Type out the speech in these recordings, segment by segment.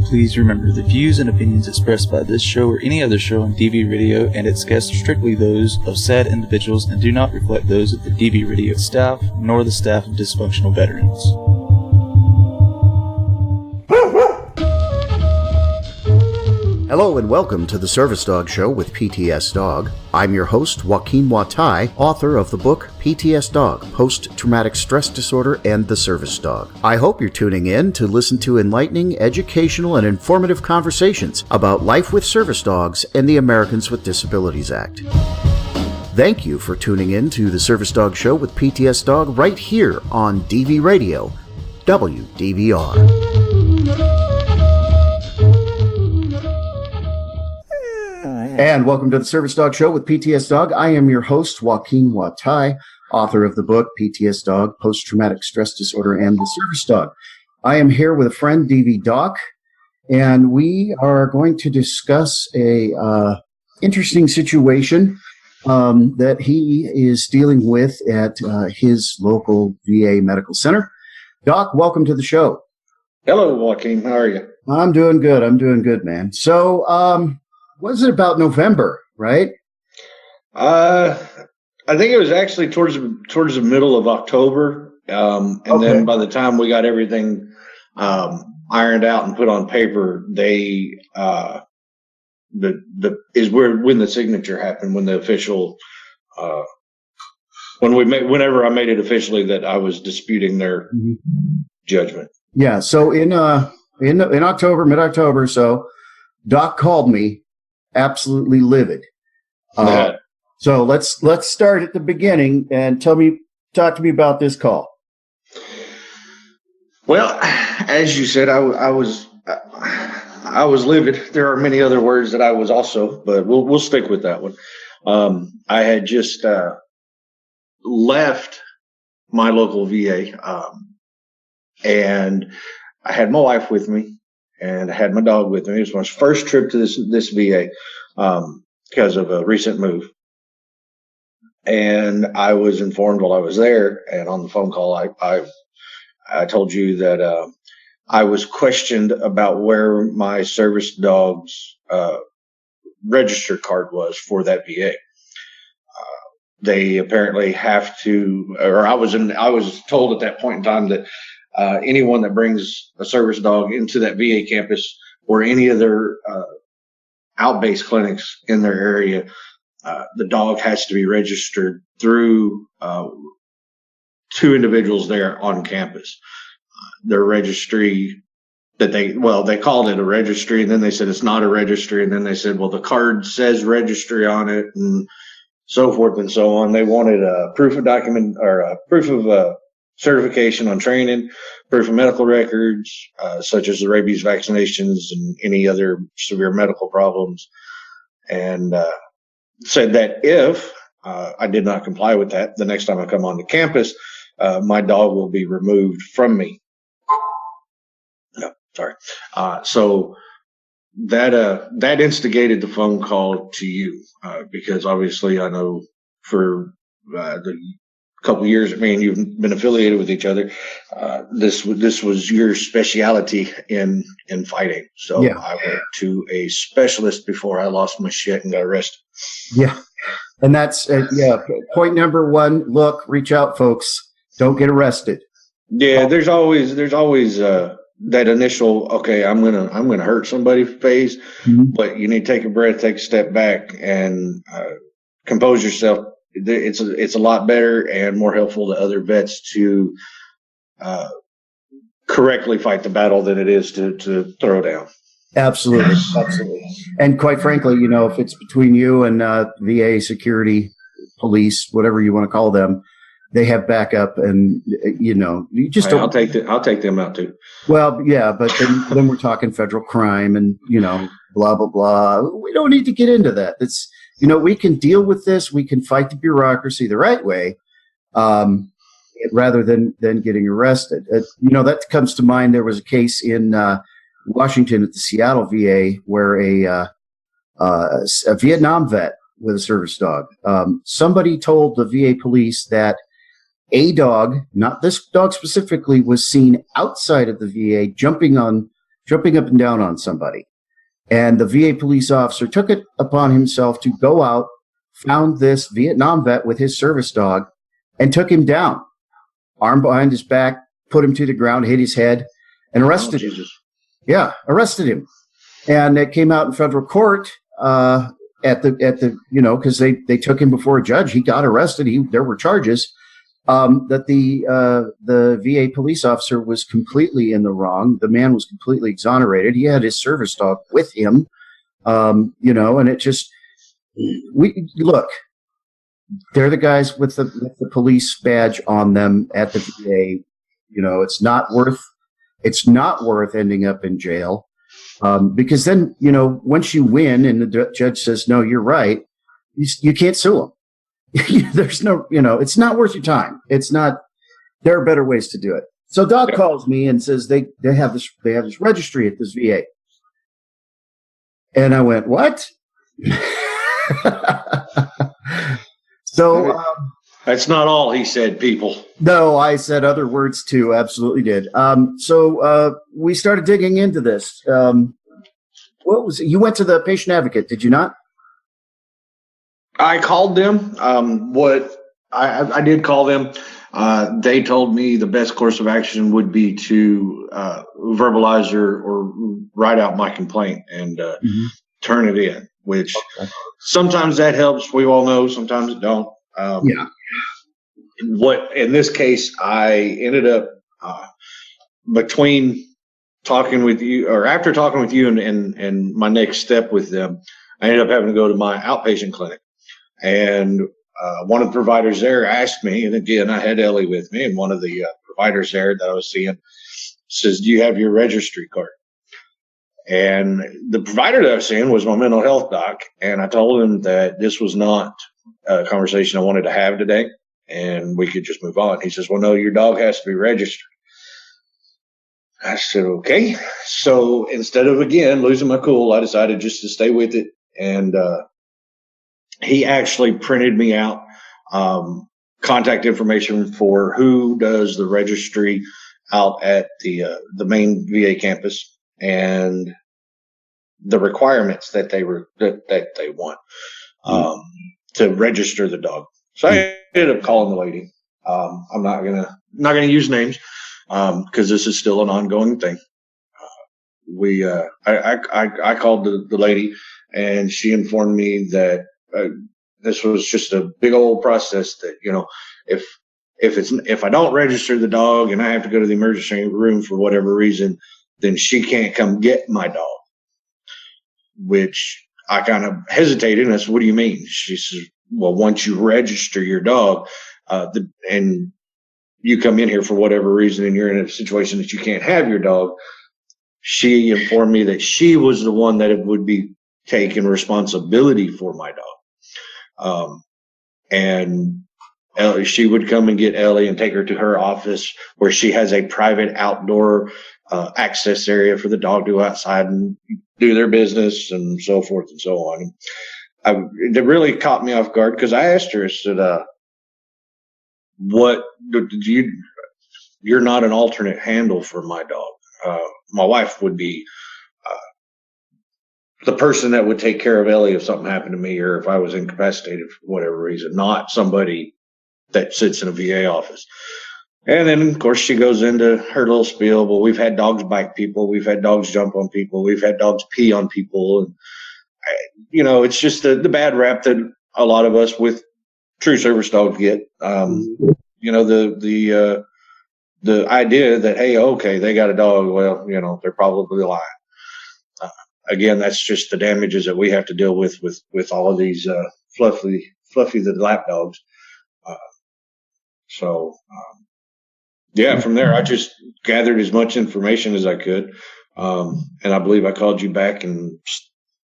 Please remember, the views and opinions expressed by this show or any other show on DV Radio and its guests are strictly those of said individuals and do not reflect those of the DV Radio staff, nor the staff of dysfunctional veterans. Hello and welcome to the Service Dog Show with PTSDog. I'm your host, Joaquin Juatai, author of the book PTSDog, Post-Traumatic Stress Disorder and the Service Dog. I hope you're tuning in to listen to enlightening, educational, and informative conversations about life with service dogs and the Americans with Disabilities Act. Thank you for tuning in to the Service Dog Show with PTSDog right here on DV Radio, WDVR. And welcome to the Service Dog Show with PTSDog. I am your host, Joaquin Juatai, author of the book PTSDog, Post-Traumatic Stress Disorder and the Service Dog. I am here with a friend, DV-Doc, and we are going to discuss a interesting situation that he is dealing with at his local VA medical center. Doc, welcome to the show. Hello, Joaquin. How are you? I'm doing good, man. So, was it about November, right? I think it was actually towards the middle of October, then by the time we got everything ironed out and put on paper, they when the signature happened, when the official whenever I made it officially that I was disputing their judgment. Yeah. So in October, mid-October, so Doc called me. Absolutely livid. So let's start at the beginning and talk to me about this call. Well, as you said, I was livid. There are many other words that I was also, but we'll stick with that one. I had just left my local VA, and I had my wife with me. And I had my dog with me. It was my first trip to this VA because of a recent move. And I was informed while I was there, and on the phone call, I told you that I was questioned about where my service dog's register card was for that VA. They apparently have to, or I was told at that point in time that anyone that brings a service dog into that VA campus or any of their out-based clinics in their area, the dog has to be registered through two individuals there on campus. Their registry they called it a registry, and then they said it's not a registry, and then they said, well, the card says registry on it, and so forth and so on. They wanted a proof of document or a proof of certification on training, proof of medical records, such as the rabies vaccinations and any other severe medical problems, and said that if I did not comply with that, the next time I come onto campus, my dog will be removed from me. No, sorry. So that instigated the phone call to you, because obviously I know for the couple of years that me and you've been affiliated with each other, this was your specialty in fighting. So yeah. I went to a specialist before I lost my shit and got arrested. Yeah. And that's point number one. Look, reach out, folks. Don't get arrested. Yeah. There's always that initial, okay, I'm going to hurt somebody phase, but you need to take a breath, take a step back, and compose yourself. It's a lot better and more helpful to other vets to correctly fight the battle than it is to throw down. Absolutely. And quite frankly, if it's between you and VA security, police, whatever you want to call them, they have backup, and you just don't. I'll take them out too. Well, yeah, but then we're talking federal crime and blah blah blah. We don't need to get into that. It's we can deal with this. We can fight the bureaucracy the right way, rather than getting arrested. That comes to mind. There was a case in Washington at the Seattle VA where a Vietnam vet with a service dog. Somebody told the VA police that a dog, not this dog specifically, was seen outside of the VA jumping on jumping up and down on somebody. And the VA police officer took it upon himself to go out, found this Vietnam vet with his service dog, and took him down, arm behind his back, put him to the ground, hit his head, and arrested him. Yeah, arrested him. And it came out in federal court because they took him before a judge. He got arrested. There were charges that the VA police officer was completely in the wrong. The man was completely exonerated. He had his service dog with him, and it just look. They're the guys with the police badge on them at the VA. It's not worth ending up in jail. Because then, once you win and the judge says, no, you're right, you can't sue them. There's no, it's not worth your time. It's not, there are better ways to do it. So Doc calls me and says they have this registry at this VA. And I went, what? So, that's not all he said, people. No, I said other words too. Absolutely did. So we started digging into this. What was it? You went to the patient advocate, did you not? I called them. I did call them. They told me the best course of action would be to verbalize or write out my complaint and turn it in, which sometimes that helps. We all know. Sometimes it don't. Yeah. What in this case, I ended up between talking with you or after talking with you and my next step with them, I ended up having to go to my outpatient clinic. And one of the providers there asked me, and again, I had Ellie with me, and one of the providers there that I was seeing says, do you have your registry card? And the provider that I was seeing was my mental health doc. And I told him that this was not a conversation I wanted to have today, and we could just move on. He says, well, no, your dog has to be registered. I said, okay. So instead of, again, losing my cool, I decided just to stay with it. And he actually printed me out contact information for who does the registry out at the main VA campus and the requirements that they want to register the dog. So I ended up calling the lady. I'm not gonna use names because this is still an ongoing thing. I called the lady, and she informed me that this was just a big old process. That if I don't register the dog and I have to go to the emergency room for whatever reason, then she can't come get my dog. Which I kind of hesitated, and I said, "What do you mean?" She says, well, once you register your dog and you come in here for whatever reason and you're in a situation that you can't have your dog, she informed me that she was the one that would be taking responsibility for my dog. And she would come and get Ellie and take her to her office where she has a private outdoor access area for the dog to go outside and do their business and so forth and so on. It really caught me off guard because I asked her, I said, what did you're not an alternate handle for my dog. My wife would be the person that would take care of Ellie if something happened to me or if I was incapacitated for whatever reason, not somebody that sits in a VA office. And then, of course, she goes into her little spiel. Well, we've had dogs bite people. We've had dogs jump on people. We've had dogs pee on people. And it's just the bad rap that a lot of us with true service dogs get. The idea that, hey, okay, they got a dog. Well, they're probably lying. Again, that's just the damages that we have to deal with all of these fluffy the lap dogs. From there, I just gathered as much information as I could. And I believe I called you back and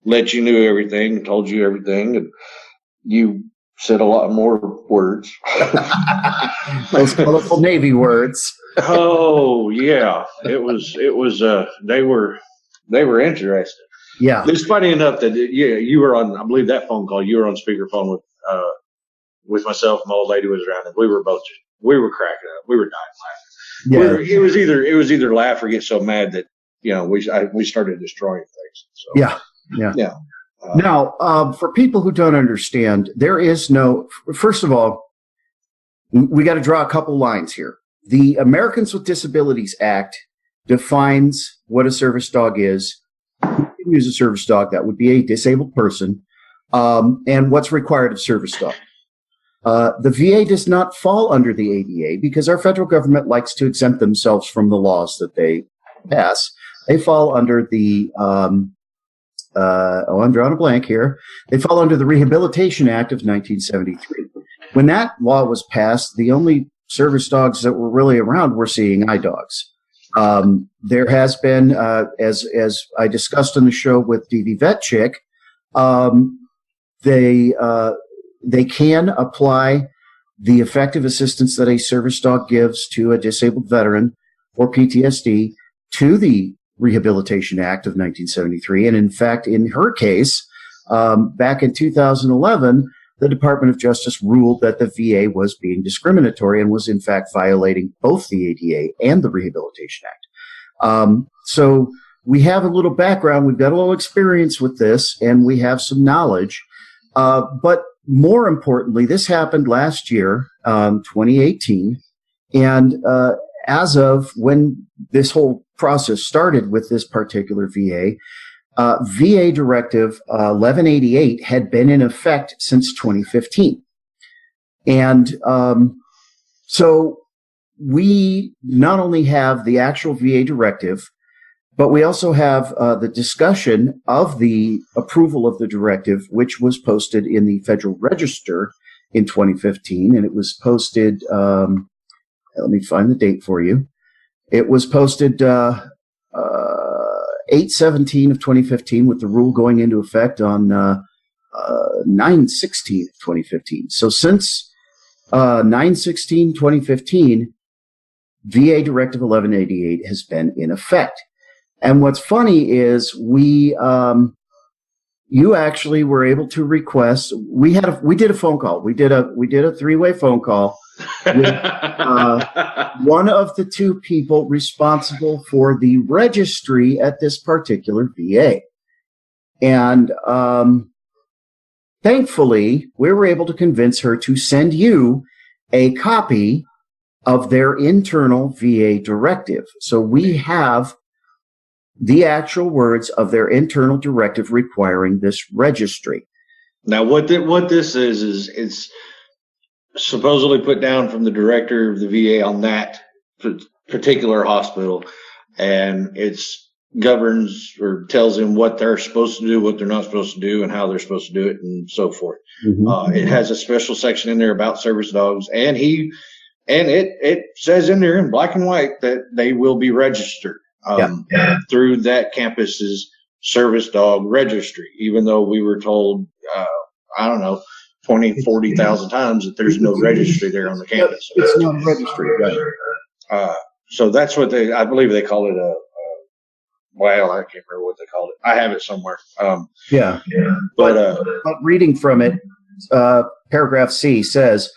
let you know everything and told you everything. And you said a lot more words. Those colorful Navy words. Oh, yeah. It was, they were interested. Yeah. It's funny enough that, you were on, I believe that phone call, you were on speakerphone with myself and my old lady was around, and we were cracking up. We were dying laughing. Yeah. It was either laugh or get so mad that we started destroying things. So, Yeah. Now, for people who don't understand, there is no. First of all, we got to draw a couple lines here. The Americans with Disabilities Act defines what a service dog is. Who can use a service dog? That would be a disabled person, and what's required of service dog. The VA does not fall under the ADA because our federal government likes to exempt themselves from the laws that they pass. They fall under the, I'm drawing a blank here. They fall under the Rehabilitation Act of 1973. When that law was passed, the only service dogs that were really around were seeing eye dogs. There has been, as I discussed on the show with DV Vet Chick, they can apply the effective assistance that a service dog gives to a disabled veteran for PTSD to the Rehabilitation Act of 1973. And in fact, in her case, back in 2011, the Department of Justice ruled that the VA was being discriminatory and was in fact violating both the ADA and the Rehabilitation Act. So we have a little background, we've got a little experience with this, and we have some knowledge. But more importantly, this happened last year, 2018, and as of when this whole process started with this particular VA, VA Directive 1188 had been in effect since 2015. And so we not only have the actual VA directive, but we also have the discussion of the approval of the directive, which was posted in the Federal Register in 2015. And it was posted, let me find the date for you. It was posted 8/17 of 2015 with the rule going into effect on 9/16 of 2015. So since 9/16/2015, VA Directive 1188 has been in effect. And what's funny is you actually were able to request. We did a phone call. We did a three-way phone call with one of the two people responsible for the registry at this particular VA, and thankfully, we were able to convince her to send you a copy of their internal VA directive. So we have the actual words of their internal directive requiring this registry. Now, what this is it's supposedly put down from the director of the VA on that particular hospital, and it's governs or tells them what they're supposed to do, what they're not supposed to do, and how they're supposed to do it, and so forth. Mm-hmm. It has a special section in there about service dogs, and it says in there in black and white that they will be registered through that campus's Service Dog Registry, even though we were told, 40,000 times that there's no registry there on the campus. It's not a registry, right? So that's what I believe they call it I can't remember what they called it. I have it somewhere. But reading from it, paragraph C says,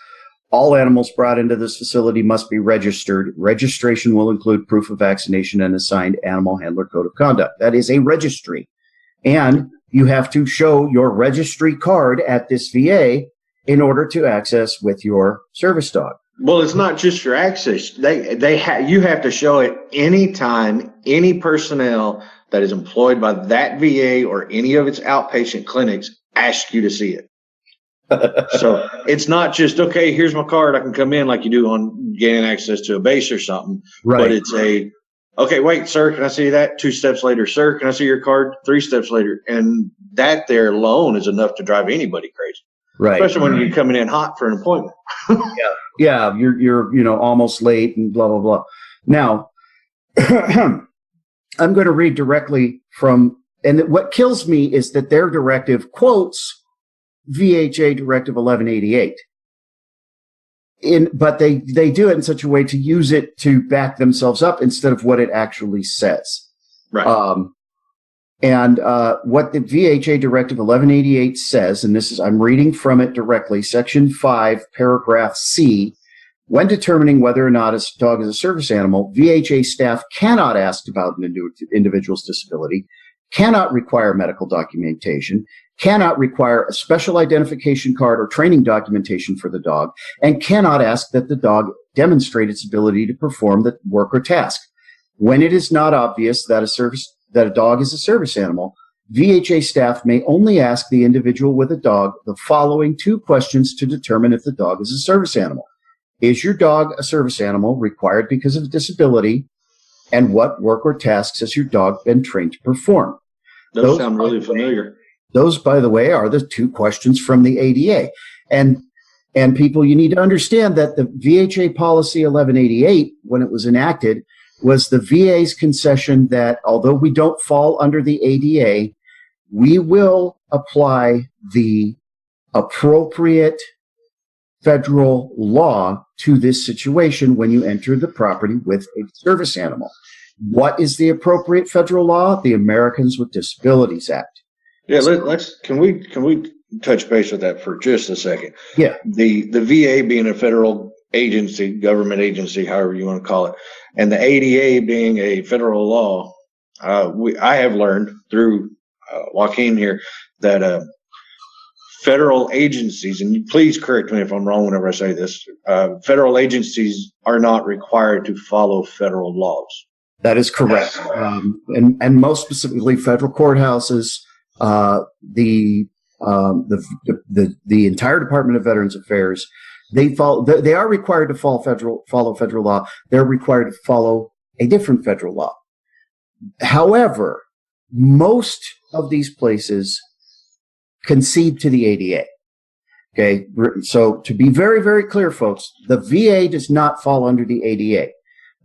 all animals brought into this facility must be registered. Registration will include proof of vaccination and assigned animal handler code of conduct. That is a registry. And you have to show your registry card at this VA in order to access with your service dog. Well, it's not just your access. You have to show it anytime any personnel that is employed by that VA or any of its outpatient clinics ask you to see it. So it's not just, okay, here's my card, I can come in like you do on gaining access to a base or something. Right. But it's okay, wait, sir, can I see that? 2 steps later, sir, can I see your card? 3 steps later. And that there alone is enough to drive anybody crazy. Right. Especially when you're coming in hot for an appointment. Yeah, you're almost late and blah, blah, blah. Now, I'm going to read directly from, and what kills me is that their directive quotes VHA Directive 1188. But they do it in such a way to use it to back themselves up instead of what it actually says. Right. What the VHA Directive 1188 says, and I'm reading from it directly, Section 5, Paragraph C, When determining whether or not a dog is a service animal, VHA staff cannot ask about an individual's disability, cannot require medical documentation, cannot require a special identification card or training documentation for the dog, and cannot ask that the dog demonstrate its ability to perform the work or task. When it is not obvious that a dog is a service animal, VHA staff may only ask the individual with a dog the following 2 questions to determine if the dog is a service animal. Is your dog a service animal required because of a disability? And what work or tasks has your dog been trained to perform? Those sound really familiar. Those, by the way, are the 2 questions from the ADA. And people, you need to understand that the VHA policy 1188, when it was enacted, was the VA's concession that although we don't fall under the ADA, we will apply the appropriate federal law to this situation when you enter the property with a service animal. What is the appropriate federal law? The Americans with Disabilities Act. Yeah, can we touch base with that for just a second? Yeah. The VA being a federal agency, government agency, however you want to call it, and the ADA being a federal law, I have learned through Joaquin here that federal agencies, and please correct me if I'm wrong whenever I say this, federal agencies are not required to follow federal laws. That is correct. And most specifically, federal courthouses, the entire Department of Veterans Affairs, they are required to follow federal law. They're required to follow a different federal law. However, most of these places concede to the ADA. Okay, so to be very, very clear, folks, the VA does not fall under the ADA.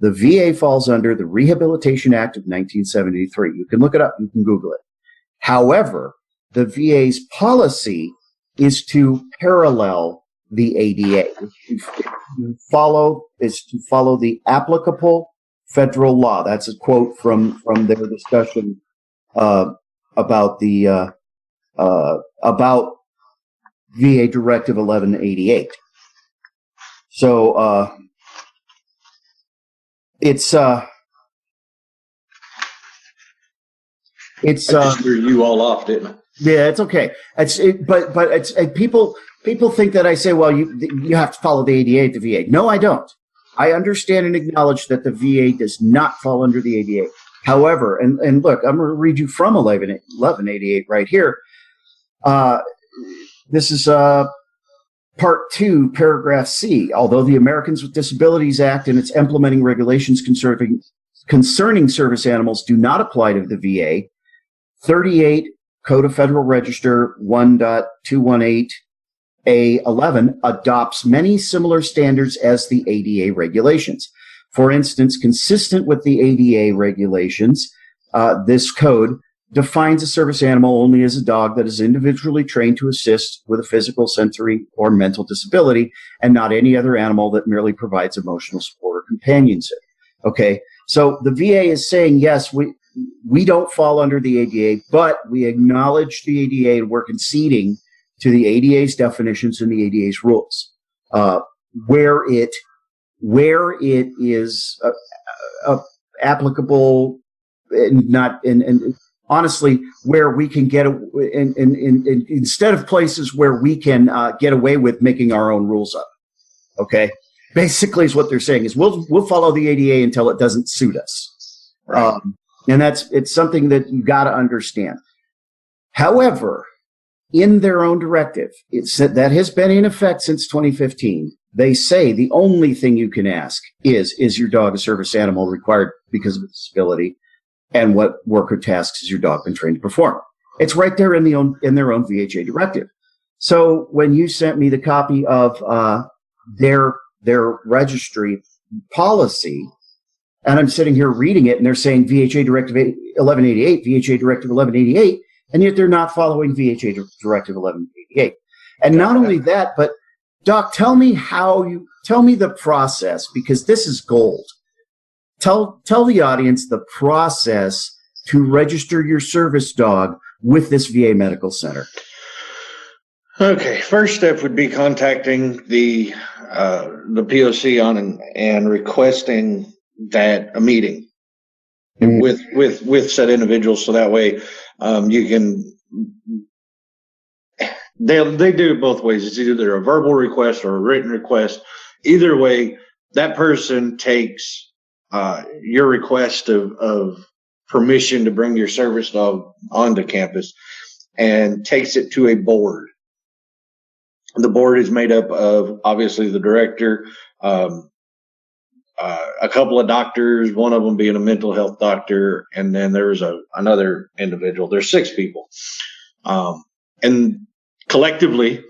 The VA falls under the Rehabilitation Act of 1973. You can look it up. You can Google it. However, the VA's policy is to parallel the ADA. Is to follow the applicable federal law. That's a quote from their discussion about VA Directive 1188. So it's I just threw you all off, didn't I? Yeah, it's okay. People think that I say, well, you have to follow the ADA at the VA. No, I don't. I understand and acknowledge that the VA does not fall under the ADA. However, and look, I'm going to read you from 1188 right here. This is Part 2, Paragraph C. Although the Americans with Disabilities Act and its implementing regulations concerning service animals do not apply to the VA, 38 Code of Federal Register 1.218A11 adopts many similar standards as the ADA regulations. For instance, consistent with the ADA regulations, this code defines a service animal only as a dog that is individually trained to assist with a physical, sensory, or mental disability, and not any other animal that merely provides emotional support or companionship. Okay, so the VA is saying, yes, we don't fall under the ADA, but we acknowledge the ADA and we're conceding to the ADA's definitions and the ADA's rules. Where it is applicable and not and honestly, where we can get instead of places where we can get away with making our own rules up. Okay, basically, is what they're saying is we'll follow the ADA until it doesn't suit us, right. And it's something that you got to understand. However, in their own directive, that has been in effect since 2015. They say the only thing you can ask is your dog a service animal required because of a disability? And what work or tasks has your dog been trained to perform? It's right there in their own VHA directive. So when you sent me the copy of their registry policy, and I'm sitting here reading it, and they're saying VHA Directive 1188, VHA Directive 1188, and yet they're not following VHA Directive 1188. And not only that, but Doc, tell me the process, because this is gold. Tell the audience the process to register your service dog with this VA medical center. Okay, first step would be contacting the POC and requesting that a meeting with said individuals, so that way you can. They do it both ways. It's either a verbal request or a written request. Either way, that person takes your request of permission to bring your service dog onto campus and takes it to a board. The board is made up of obviously the director, a couple of doctors, one of them being a mental health doctor, and then there's another individual. There's 6 people. And collectively,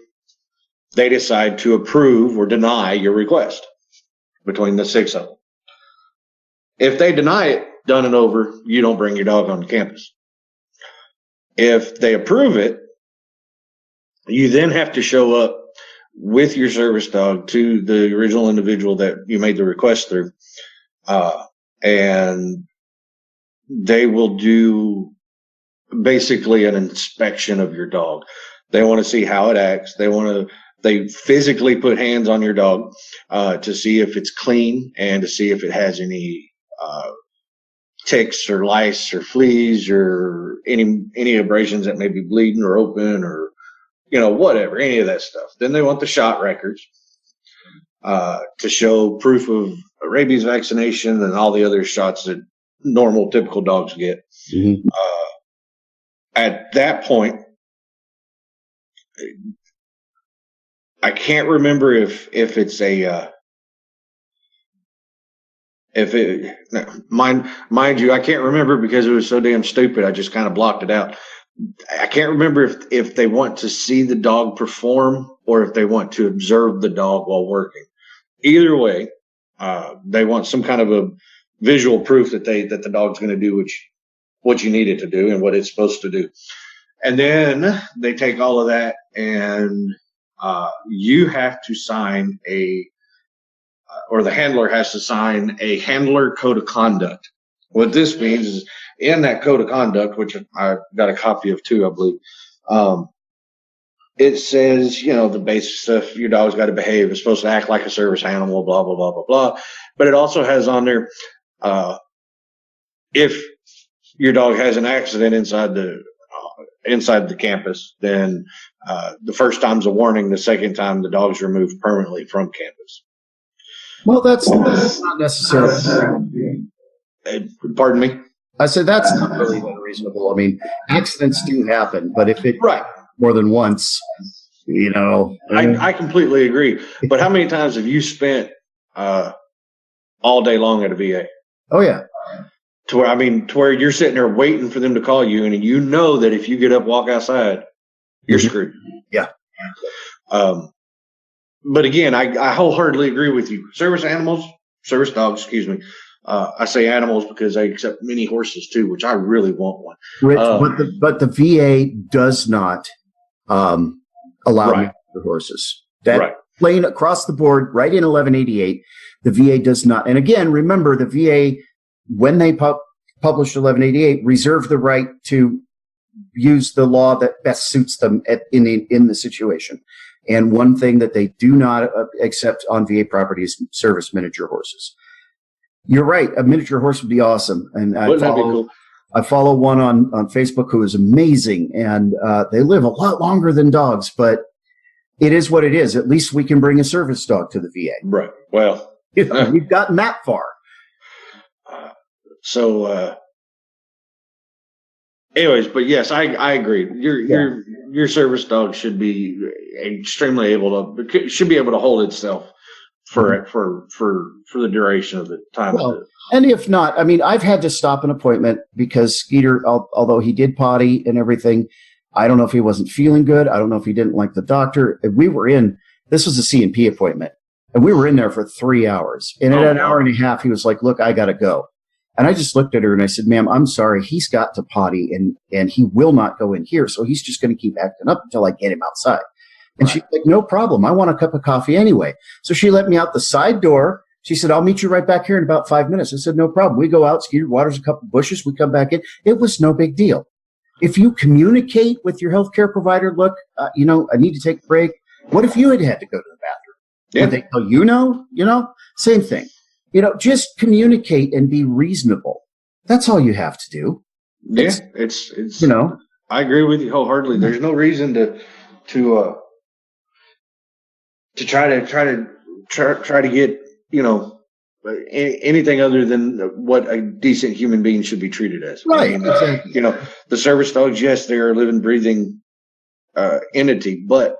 they decide to approve or deny your request between the 6 of them. If they deny it, done and over, you don't bring your dog on campus. If they approve it, you then have to show up with your service dog to the original individual that you made the request through. And they will do basically an inspection of your dog. They want to see how it acts. They physically put hands on your dog to see if it's clean and to see if it has any ticks or lice or fleas or any abrasions that may be bleeding or open or whatever, any of that stuff. Then they want the shot records to show proof of rabies vaccination and all the other shots that normal, typical dogs get. Mm-hmm. At that point, I can't remember if it's mind you, I can't remember because it was so damn stupid. I just kind of blocked it out. I can't remember if they want to see the dog perform or if they want to observe the dog while working. Either way, they want some kind of a visual proof that the dog's going to do what you need it to do and what it's supposed to do. And then they take all of that and you have to sign or the handler has to sign a handler code of conduct. What this means is in that code of conduct, which I got a copy of too, I believe, it says, the basic stuff, your dog's got to behave, it's supposed to act like a service animal, blah, blah, blah, blah, blah. But it also has on there, if your dog has an accident inside the campus, then the first time's a warning, the second time the dog's removed permanently from campus. Well, that's not necessarily. Pardon me? I said that's not really unreasonable. I mean, accidents do happen, but if it right more than once, I completely agree. But how many times have you spent all day long at a VA? Oh yeah. To where you're sitting there waiting for them to call you, and you know that if you get up, walk outside, you're screwed. Yeah. But again, I wholeheartely agree with you. Service dogs, excuse me. I say animals because they accept many horses too, which I really want one. Rich, but the VA does not allow me for horses. That plain across the board, right in 1188, the VA does not. And again, remember the VA, when they published 1188, reserved the right to use the law that best suits them in the situation. And one thing that they do not accept on VA property is service miniature horses. You're right. A miniature horse would be awesome. And I follow one on Facebook who is amazing. And they live a lot longer than dogs, but it is what it is. At least we can bring a service dog to the VA. Right. Well, we've gotten that far. Anyways, but yes, I agree. Your service dog should be extremely should be able to hold itself for the duration of the time. Well, and if not, I've had to stop an appointment because Skeeter, although he did potty and everything, I don't know if he wasn't feeling good. I don't know if he didn't like the doctor. This was a C&P appointment, and we were in there for 3 hours. And at an hour and a half, he was like, "Look, I got to go." And I just looked at her and I said, "Ma'am, I'm sorry. He's got to potty and he will not go in here. So he's just going to keep acting up until I get him outside." And she's like, "No problem. I want a cup of coffee anyway." So she let me out the side door. She said, "I'll meet you right back here in about 5 minutes." I said, "No problem." We go out, Skeeter waters a couple bushes. We come back in. It was no big deal. If you communicate with your healthcare provider, look, I need to take a break. What if you had to go to the bathroom? Yeah. Would they tell same thing. Just communicate and be reasonable. That's all you have to do. It's I agree with you wholeheartedly. There's no reason to try to get, anything other than what a decent human being should be treated as. Right. Exactly. The service dogs, yes, they're a living, breathing entity, but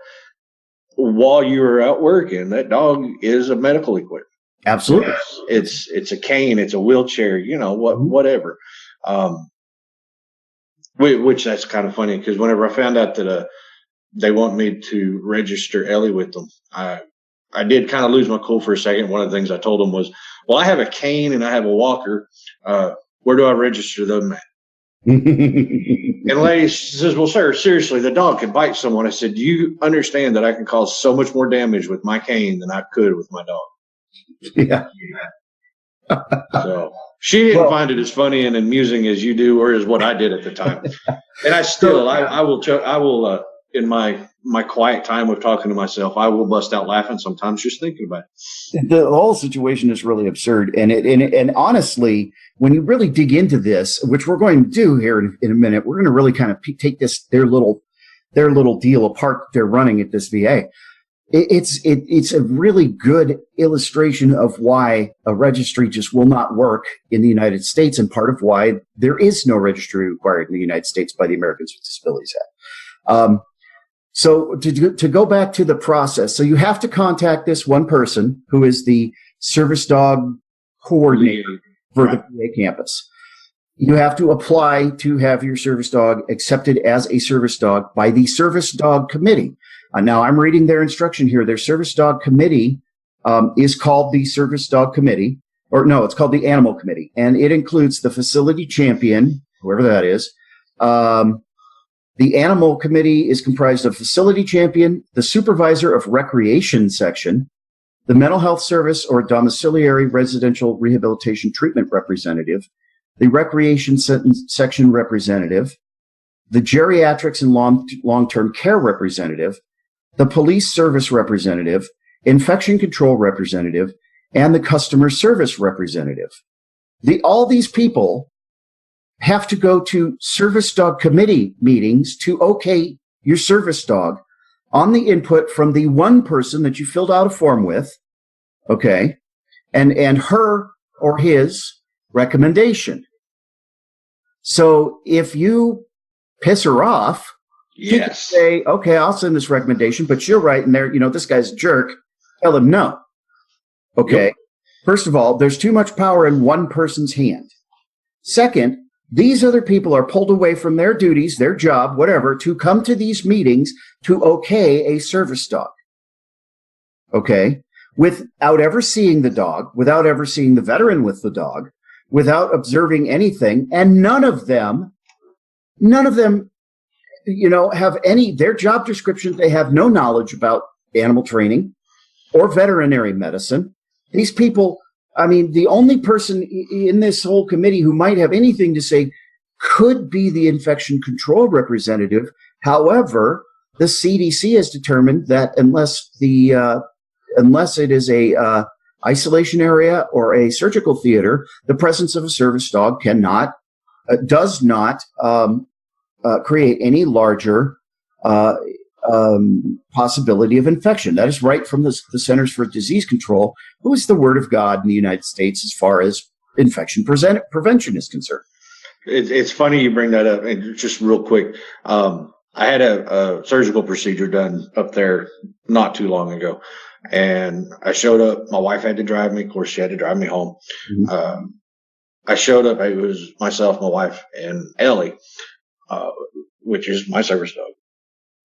while you're out working, that dog is a medical equipment. Absolutely. It's a cane, it's a wheelchair, whatever. Which that's kind of funny, because whenever I found out that they want me to register Ellie with them, I did kind of lose my cool for a second. One of the things I told them was, well, I have a cane and I have a walker. Where do I register them at? And the lady says, well, sir, seriously, the dog can bite someone. I said, do you understand that I can cause so much more damage with my cane than I could with my dog? Yeah. So she didn't find it as funny and amusing as you do, or as what I did at the time. And I still, I will in my quiet time of talking to myself, I will bust out laughing sometimes just thinking about it. The whole situation is really absurd. And honestly, when you really dig into this, which we're going to do here in a minute, we're going to really kind of take their little deal apart that they're running at this VA. It's a really good illustration of why a registry just will not work in the United States, and part of why there is no registry required in the United States by the Americans with Disabilities Act. So to go back to the process, so you have to contact this one person who is the service dog coordinator for the VA campus. You have to apply to have your service dog accepted as a service dog by the Service Dog Committee. Now, I'm reading their instruction here. Their Service Dog Committee is called the Service Dog Committee, or no, it's called the Animal Committee, and it includes the facility champion, whoever that is. The Animal Committee is comprised of facility champion, the supervisor of recreation section, the mental health service or domiciliary residential rehabilitation treatment representative, the recreation section representative, the geriatrics and long-term care representative, the police service representative, infection control representative, and the customer service representative. All these people have to go to service dog committee meetings to okay your service dog on the input from the one person that you filled out a form with, okay, and her or his recommendation. So if you piss her off, yes, you can say, okay, I'll send this recommendation, but you're right in there, this guy's a jerk. Tell him no. Okay. Yep. First of all, there's too much power in one person's hand. Second, these other people are pulled away from their duties, their job, whatever, to come to these meetings to okay a service dog. Okay? Without ever seeing the dog, without ever seeing the veteran with the dog, without observing anything, and none of them, have their job description, they have no knowledge about animal training or veterinary medicine. These people, the only person in this whole committee who might have anything to say could be the infection control representative. However, the CDC has determined that unless it is a isolation area or a surgical theater, the presence of a service dog does not create any larger possibility of infection. That is right from the Centers for Disease Control, who is the word of God in the United States as far as infection prevention is concerned. It's funny you bring that up. And just real quick, I had a surgical procedure done up there not too long ago. And I showed up. My wife had to drive me. Of course, she had to drive me home. Mm-hmm. I showed up. It was myself, my wife, and Ellie, which is my service dog.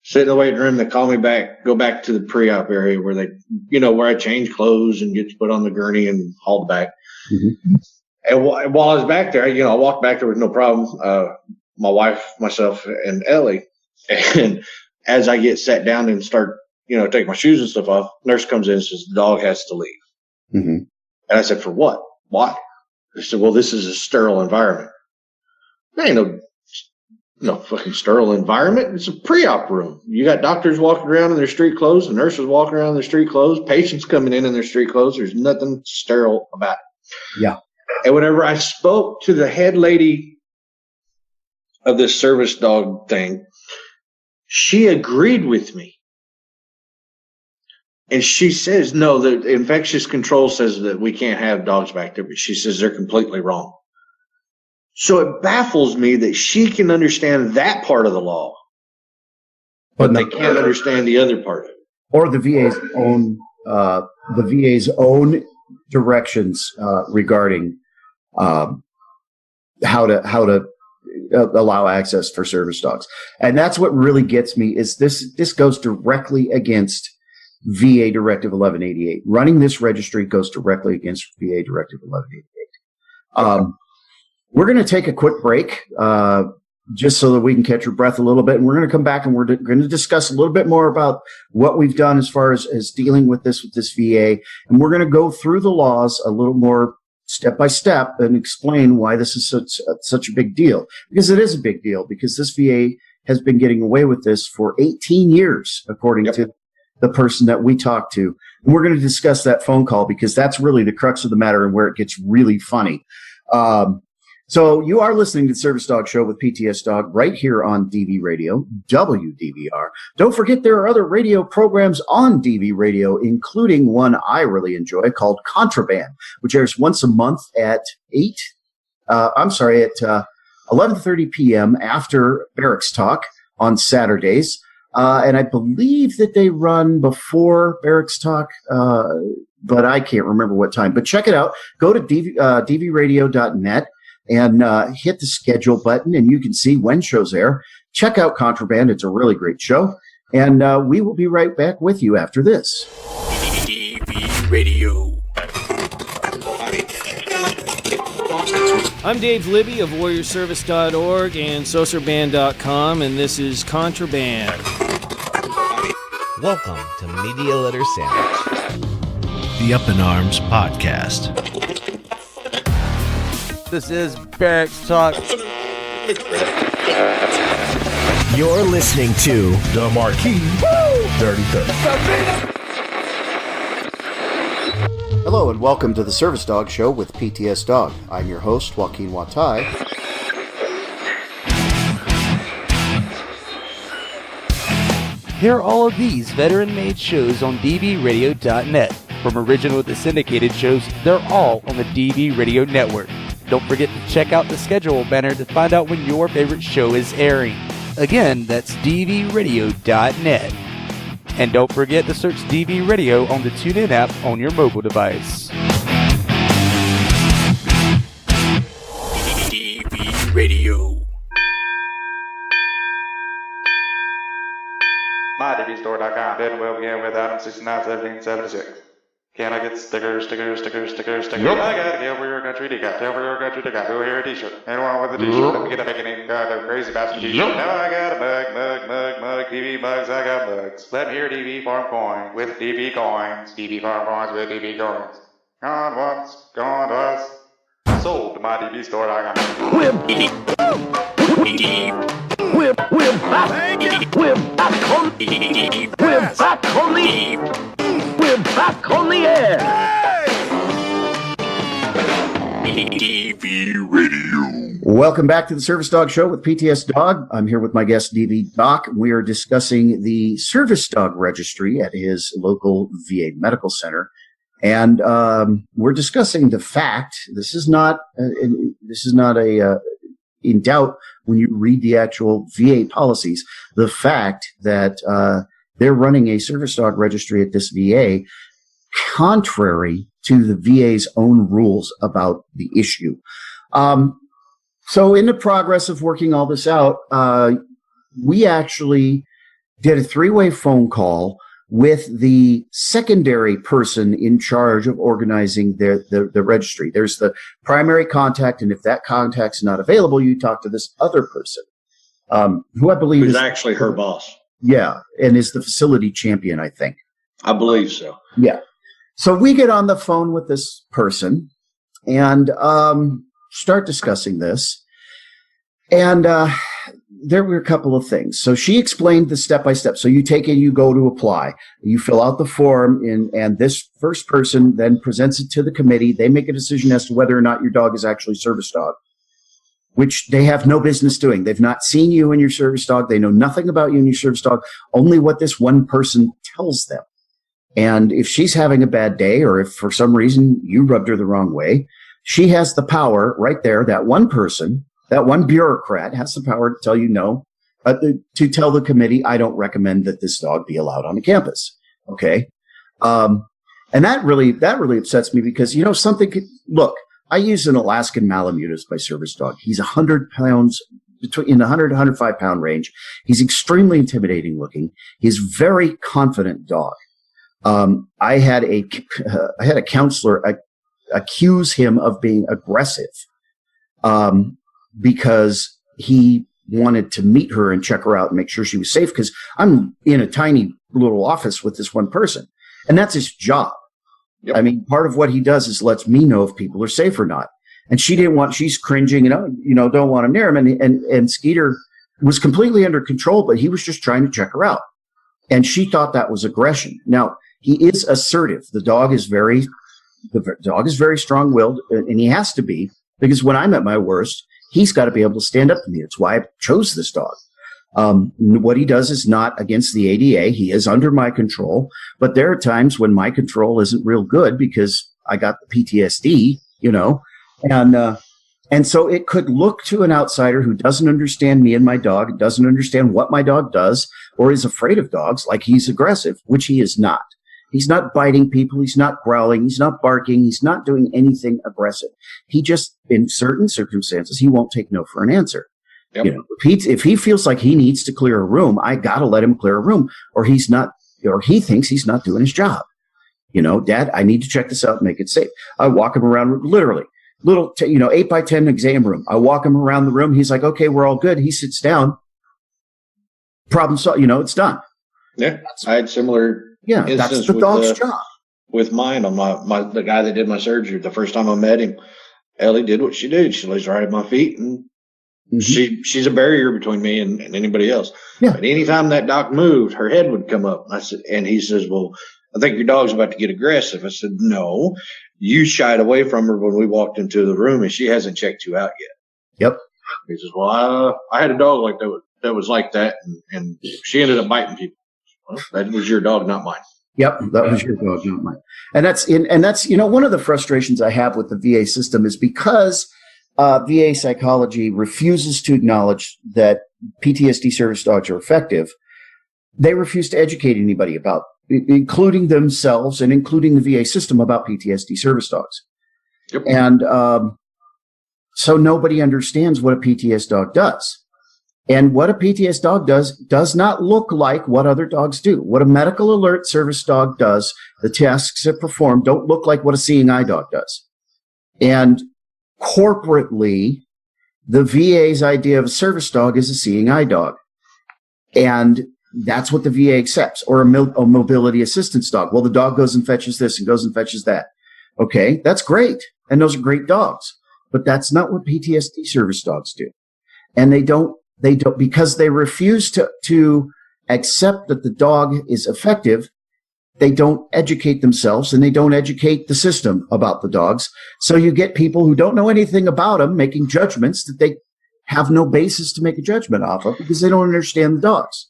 Sit in the waiting room. They call me back, go back to the pre-op area where where I change clothes and get put on the gurney and hauled back. Mm-hmm. And while I was back there, I walked back there with no problem. My wife, myself, and Ellie. And as I get sat down and start, take my shoes and stuff off, nurse comes in and says, the dog has to leave. Mm-hmm. And I said, for what? Why? They said, well, this is a sterile environment. There ain't no fucking sterile environment. It's a pre-op room. You got doctors walking around in their street clothes, and nurses walking around in their street clothes, patients coming in their street clothes. There's nothing sterile about it. Yeah. And whenever I spoke to the head lady of this service dog thing, she agreed with me. And she says, no, the infectious control says that we can't have dogs back there, but she says they're completely wrong. So it baffles me that she can understand that part of the law, but they can't understand the other part of it. Or the VA's own directions regarding how to allow access for service dogs. And that's what really gets me is this goes directly against VA Directive 1188. Running this registry goes directly against VA Directive 1188. We're going to take a quick break just so that we can catch your breath a little bit. And we're going to come back and we're going to discuss a little bit more about what we've done as far as dealing with this VA. And we're going to go through the laws a little more step by step and explain why this is such a big deal. Because it is a big deal, because this VA has been getting away with this for 18 years, according to the person that we talked to. And we're going to discuss that phone call because that's really the crux of the matter and where it gets really funny. So you are listening to the Service Dog Show with PTSDog right here on DV Radio, WDVR. Don't forget there are other radio programs on DV Radio, including one I really enjoy called Contraband, which airs once a month at 11:30 p.m. after Barracks Talk on Saturdays. And I believe that they run before Barracks Talk, but I can't remember what time. But check it out. Go to dvradio.net. And hit the schedule button, and you can see when shows air. Check out Contraband. It's a really great show. And we will be right back with you after this. DV Radio. I'm Dave Libby of WarriorService.org and SocerBand.com, and this is Contraband. Welcome to Media Letter Sandwich, the Up in Arms podcast. This is Barracks Talk. You're listening to The Marquee Dirty 30. Hello and welcome to the Service Dog Show with PTSDog. I'm your host, Joaquin Juatai. Hear all of these veteran-made shows on dvradio.net. From original to syndicated shows, they're all on the DV Radio Network. Don't forget to check out the schedule banner to find out when your favorite show is airing. Again, that's dvradio.net. And don't forget to search DV Radio on the TuneIn app on your mobile device. DV Radio. MyDVStore.com. Then we'll begin with Adam 691776. Can I get stickers? Yep. I got Tell for Your Country decaf. Tell for Your Country decaf. Who here a t-shirt? Anyone with a t-shirt? Let me get a making the crazy bastard t-shirt. Yep. Now I got a mug. DV mugs, I got mugs. Let me hear DV Farm Coin with DV coins. DV Farm Coins with DV coins. Gone once, gone twice. Sold to MyDVStore.com. We're back on the air. DV Radio. Welcome back to the Service Dog Show with PTSDog. I'm here with my guest, DV Doc. We are discussing the Service Dog Registry at his local VA medical center. And we're discussing the fact, this is not in doubt when you read the actual VA policies, the fact that they're running a service dog registry at this VA contrary to the VA's own rules about the issue. So in the progress of working all this out, we actually did a 3-way phone call with the secondary person in charge of organizing the registry. There's the primary contact, and if that contact's not available, you talk to this other person, who I believe is actually her boss. Yeah, and is the facility champion, I think. I believe so. Yeah. So we get on the phone with this person and start discussing this. And there were a couple of things. So she explained the step-by-step. So you take it, you go to apply, you fill out the form, and this first person then presents it to the committee. They make a decision as to whether or not your dog is actually a service dog, which they have no business doing. They've not seen you and your service dog. They know nothing about you and your service dog, only what this one person tells them. And if she's having a bad day, or if for some reason you rubbed her the wrong way, she has the power right there. That one person, that one bureaucrat has the power to tell you no, to tell the committee, I don't recommend that this dog be allowed on the campus. Okay. And that really upsets me because, something could, look, I use an Alaskan Malamute as my service dog. He's 100 pounds, in the 100 to 105 pound range. He's extremely intimidating looking. He's a very confident dog. I had a counselor accuse him of being aggressive, because he wanted to meet her and check her out and make sure she was safe. Because I'm in a tiny little office with this one person, and that's his job. Yep. I mean, part of what he does is lets me know if people are safe or not. And she's cringing, don't want to near him. And Skeeter was completely under control, but he was just trying to check her out. And she thought that was aggression. Now, he is assertive. The dog is very strong-willed, and he has to be, because when I'm at my worst, he's got to be able to stand up to me. It's why I chose this dog. What he does is not against the ADA. He is under my control, but there are times when my control isn't real good because I got the PTSD, and so it could look to an outsider who doesn't understand me and my dog, doesn't understand what my dog does, or is afraid of dogs, like he's aggressive, which he is not. He's not biting people. He's not growling. He's not barking. He's not doing anything aggressive. He just, in certain circumstances, he won't take no for an answer. Yep. If he feels like he needs to clear a room, I got to let him clear a room, or he thinks he's not doing his job. Dad, I need to check this out and make it safe. I walk him around, literally, little, 8 by 10 exam room. I walk him around the room. He's like, okay, we're all good. He sits down. Problem solved. It's done. Yeah. I had similar. Yeah, that's the dog's job. With mine, on the guy that did my surgery, the first time I met him, Ellie did what she did. She lays right at my feet, and she's a barrier between me and anybody else. Yeah. But anytime that doc moved, her head would come up. And he says, well, I think your dog's about to get aggressive. I said, no, you shied away from her when we walked into the room, and she hasn't checked you out yet. Yep. He says, well, I had a dog like that was like that, and she ended up biting people. Well, that was your dog, not mine. Yep, that was your dog, not mine. And that's one of the frustrations I have with the VA system is because VA psychology refuses to acknowledge that PTSD service dogs are effective. They refuse to educate anybody about, including themselves and including the VA system, about PTSD service dogs. Yep. And so nobody understands what a PTSD dog does. And what a PTSD dog does not look like what other dogs do. What a medical alert service dog does, the tasks it performs, don't look like what a seeing eye dog does. And corporately, the VA's idea of a service dog is a seeing eye dog. And that's what the VA accepts, or a mobility assistance dog. Well, the dog goes and fetches this and goes and fetches that. Okay, that's great. And those are great dogs. But that's not what PTSD service dogs do. And they don't, because they refuse to accept that the dog is effective. They don't educate themselves, and they don't educate the system about the dogs. So you get people who don't know anything about them making judgments that they have no basis to make a judgment off of because they don't understand the dogs.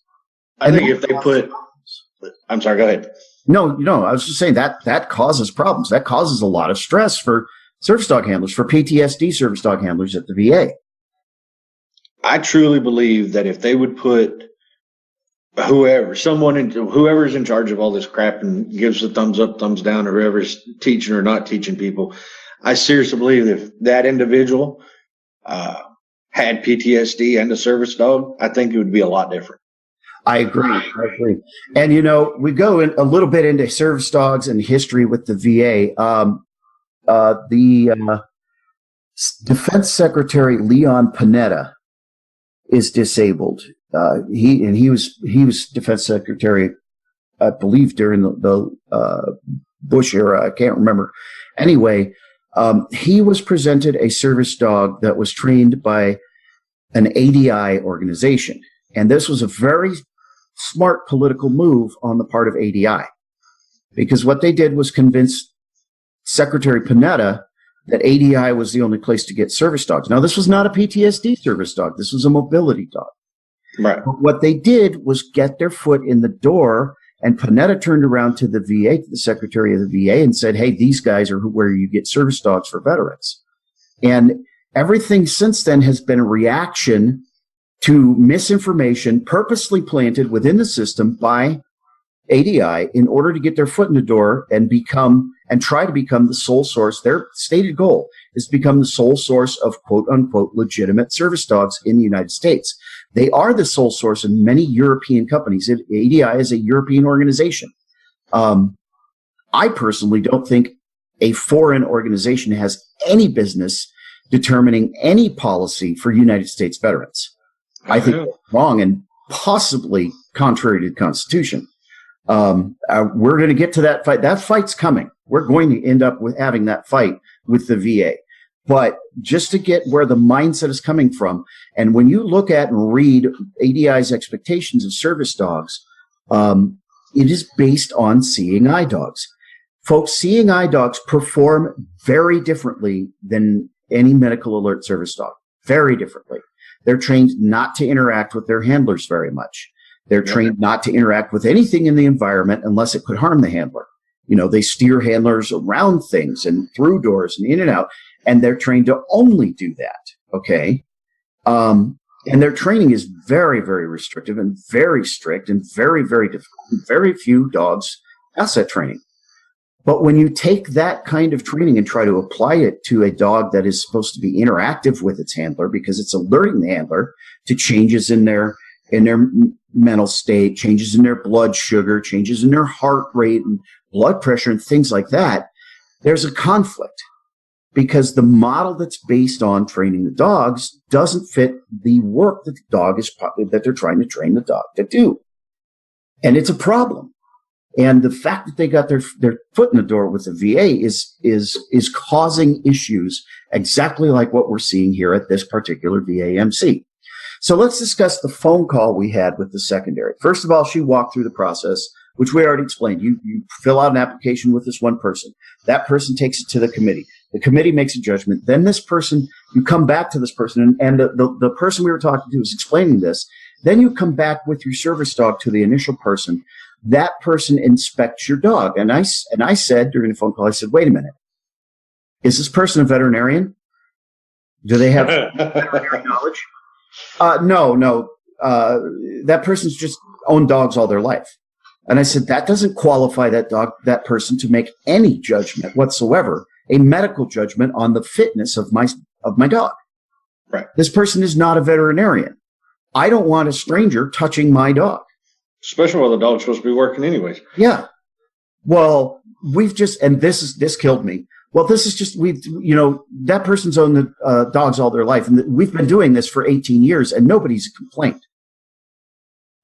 I think if they put, I'm sorry, go ahead. No, I was just saying that causes problems. That causes a lot of stress for service dog handlers, for PTSD service dog handlers at the VA. I truly believe that if they would put whoever's in charge of all this crap and gives the thumbs up, thumbs down, or whoever's teaching or not teaching people, I seriously believe if that individual had PTSD and a service dog, I think it would be a lot different. I agree. And, we go in a little bit into service dogs and history with the VA. The Defense Secretary Leon Panetta is disabled. He was Defense Secretary, I believe, during the Bush era. I can't remember. Anyway, he was presented a service dog that was trained by an ADI organization. And this was a very smart political move on the part of ADI, because what they did was convince Secretary Panetta that ADI was the only place to get service dogs. Now, this was not a PTSD service dog. This was a mobility dog. Right. But what they did was get their foot in the door, and Panetta turned around to the VA, to the Secretary of the VA, and said, hey, these guys are where you get service dogs for veterans. And everything since then has been a reaction to misinformation purposely planted within the system by ADI in order to get their foot in the door and try to become the sole source. Their stated goal is to become the sole source of quote unquote legitimate service dogs in the United States. They are the sole source in many European companies. ADI is a European organization. I personally don't think a foreign organization has any business determining any policy for United States veterans. I think it's wrong and possibly contrary to the Constitution. We're going to get to that fight. That fight's coming. We're going to end up with having that fight with the VA. But just to get where the mindset is coming from, and when you look at and read ADI's expectations of service dogs, it is based on seeing eye dogs. Folks, seeing eye dogs perform very differently than any medical alert service dog. Very differently. They're trained not to interact with their handlers very much. They're trained not to interact with anything in the environment unless it could harm the handler. You know, they steer handlers around things and through doors and in and out, and they're trained to only do that. Okay. And their training is very, very restrictive and very strict and very, very difficult. Very few dogs pass that training. But when you take that kind of training and try to apply it to a dog that is supposed to be interactive with its handler, because it's alerting the handler to changes in their mental state, changes in their blood sugar, changes in their heart rate and blood pressure and things like that, there's a conflict, because the model that's based on training the dogs doesn't fit the work that that they're trying to train the dog to do. And it's a problem. And the fact that they got their foot in the door with the VA is causing issues exactly like what we're seeing here at this particular VAMC. So let's discuss the phone call we had with the secondary. First of all, she walked through the process, which we already explained. You fill out an application with this one person. That person takes it to the committee. The committee makes a judgment. Then this person, you come back to this person, and the person we were talking to is explaining this. Then you come back with your service dog to the initial person. That person inspects your dog. And I said during the phone call, I said, wait a minute. Is this person a veterinarian? Do they have veterinary knowledge? No. That person's just owned dogs all their life. And I said, that doesn't qualify that person to make any judgment whatsoever, a medical judgment on the fitness of my dog. Right. This This person is not a veterinarian. I don't want a stranger touching my dog. Especially while the dog's supposed to be working anyways. Yeah. Well, this killed me. Well, this is just, that person's owned the dogs all their life. And we've been doing this for 18 years and nobody's complained.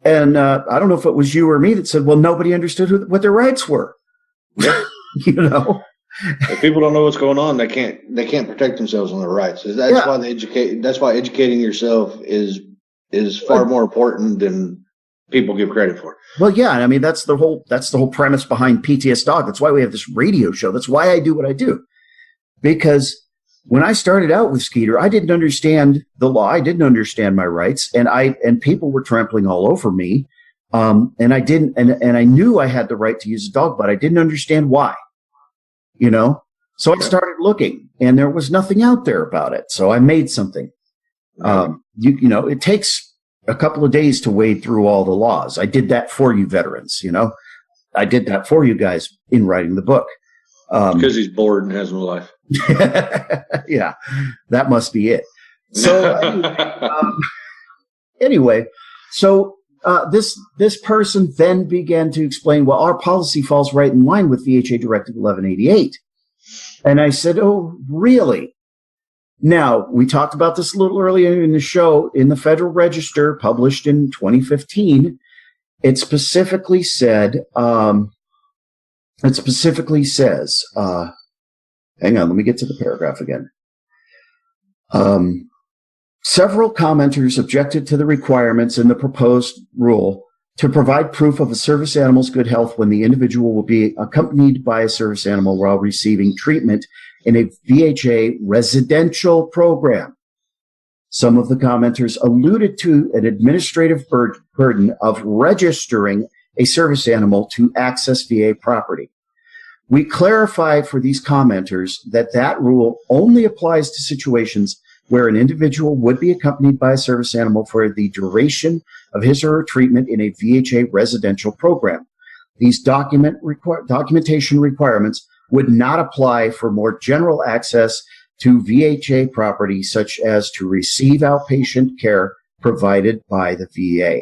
And I don't know if it was you or me that said, well, nobody understood what their rights were. Yeah. If people don't know what's going on, they can't protect themselves on their rights. That's why educating yourself is far more important than people give credit for. Well, yeah, and I mean that's the whole premise behind PTSDog. That's why we have this radio show. That's why I do what I do. Because when I started out with Skeeter, I didn't understand the law. I didn't understand my rights, and people were trampling all over me. And I knew I had the right to use a dog, but I didn't understand why. So I started looking, and there was nothing out there about it. So I made something. It takes a couple of days to wade through all the laws. I did that for you veterans, I did that for you guys in writing the book. Because he's bored and has no life. Yeah, that must be it. So anyway, this person then began to explain, well, our policy falls right in line with VHA Directive 1188. And I said, oh, really? Now, we talked about this a little earlier in the show. In the Federal Register, published in 2015, it specifically says, hang on, let me get to the paragraph again. Several commenters objected to the requirements in the proposed rule to provide proof of a service animal's good health when the individual will be accompanied by a service animal while receiving treatment in a VHA residential program. Some of the commenters alluded to an administrative burden of registering a service animal to access VA property. We clarify for these commenters that that rule only applies to situations where an individual would be accompanied by a service animal for the duration of his or her treatment in a VHA residential program. These documentation requirements would not apply for more general access to VHA property, such as to receive outpatient care provided by the VA.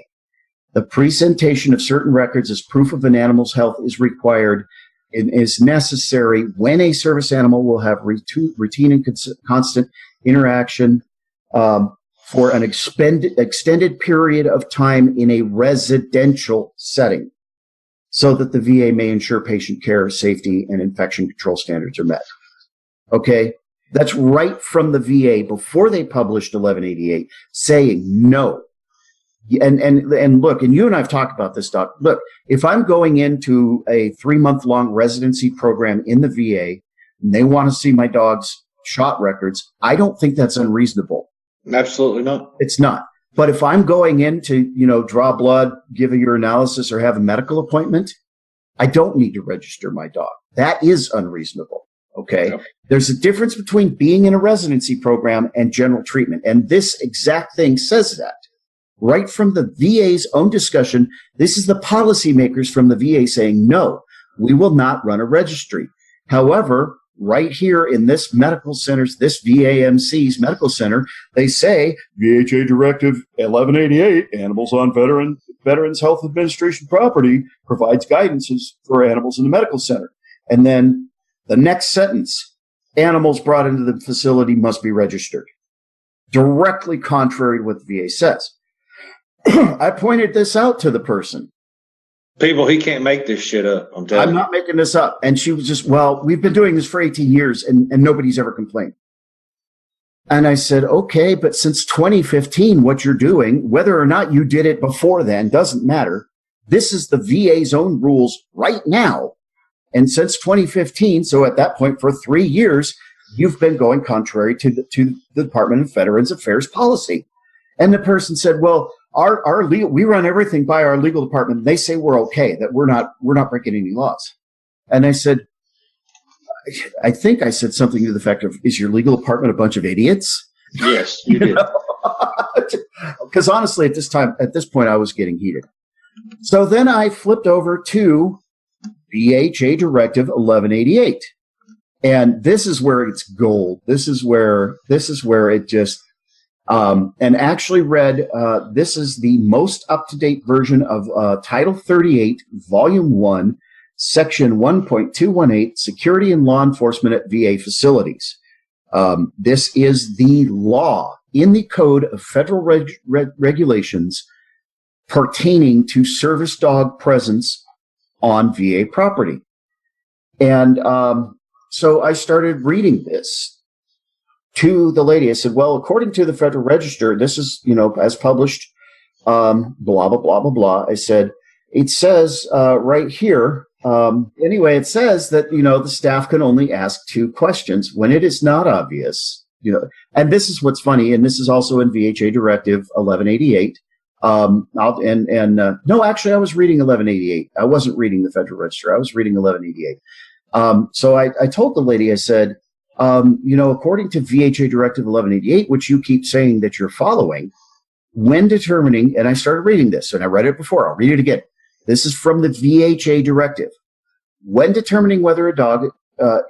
The presentation of certain records as proof of an animal's health is required and is necessary when a service animal will have routine and constant interaction for an extended period of time in a residential setting, so that the VA may ensure patient care, safety, and infection control standards are met. Okay, that's right from the VA before they published 1188 saying no. And look, and you and I have talked about this, Doc. Look, if I'm going into a 3-month-long residency program in the VA and they want to see my dog's shot records, I don't think that's unreasonable. Absolutely not. It's not. But if I'm going in to, draw blood, give a urinalysis, or have a medical appointment, I don't need to register my dog. That is unreasonable. Okay. Yep. There's a difference between being in a residency program and general treatment. And this exact thing says that. Right from the VA's own discussion, this is the policymakers from the VA saying, no, we will not run a registry. However, right here in this medical center's, this VAMC's medical center, they say VHA Directive 1188, animals on Veterans Health Administration property, provides guidances for animals in the medical center. And then the next sentence, animals brought into the facility must be registered. Directly contrary to what the VA says. I pointed this out to the person. People, he can't make this shit up. I'm telling you. I'm not making this up. And she was just, well, we've been doing this for 18 years and nobody's ever complained. And I said, okay, but since 2015, what you're doing, whether or not you did it before then, doesn't matter. This is the VA's own rules right now. And since 2015, so at that point for 3 years, you've been going contrary to the Department of Veterans Affairs policy. And the person said, well, our legal, we run everything by our legal department. They say we're okay, that we're not breaking any laws. And I said, I think I said something to the effect of, is your legal department a bunch of idiots? Yes, you did. Because honestly, at this point, I was getting heated. So then I flipped over to VHA Directive 1188. And this is where it's gold. This is where it just, and actually read, this is the most up-to-date version of Title 38, Volume 1, Section 1.218, Security and Law Enforcement at VA Facilities. This is the law in the Code of Federal Regulations pertaining to service dog presence on VA property. And so I started reading this to the lady. I said, well, according to the Federal Register, this is, as published, blah, blah, blah, blah, blah. I said, it says right here, anyway, it says that, the staff can only ask 2 questions when it is not obvious, and this is what's funny. And this is also in VHA Directive 1188. No, actually, I was reading 1188. I wasn't reading the Federal Register. I was reading 1188. So I told the lady, I said, according to VHA Directive 1188, which you keep saying that you're following, when determining, and I started reading this, and I read it before, I'll read it again. This is from the VHA Directive. When determining whether a dog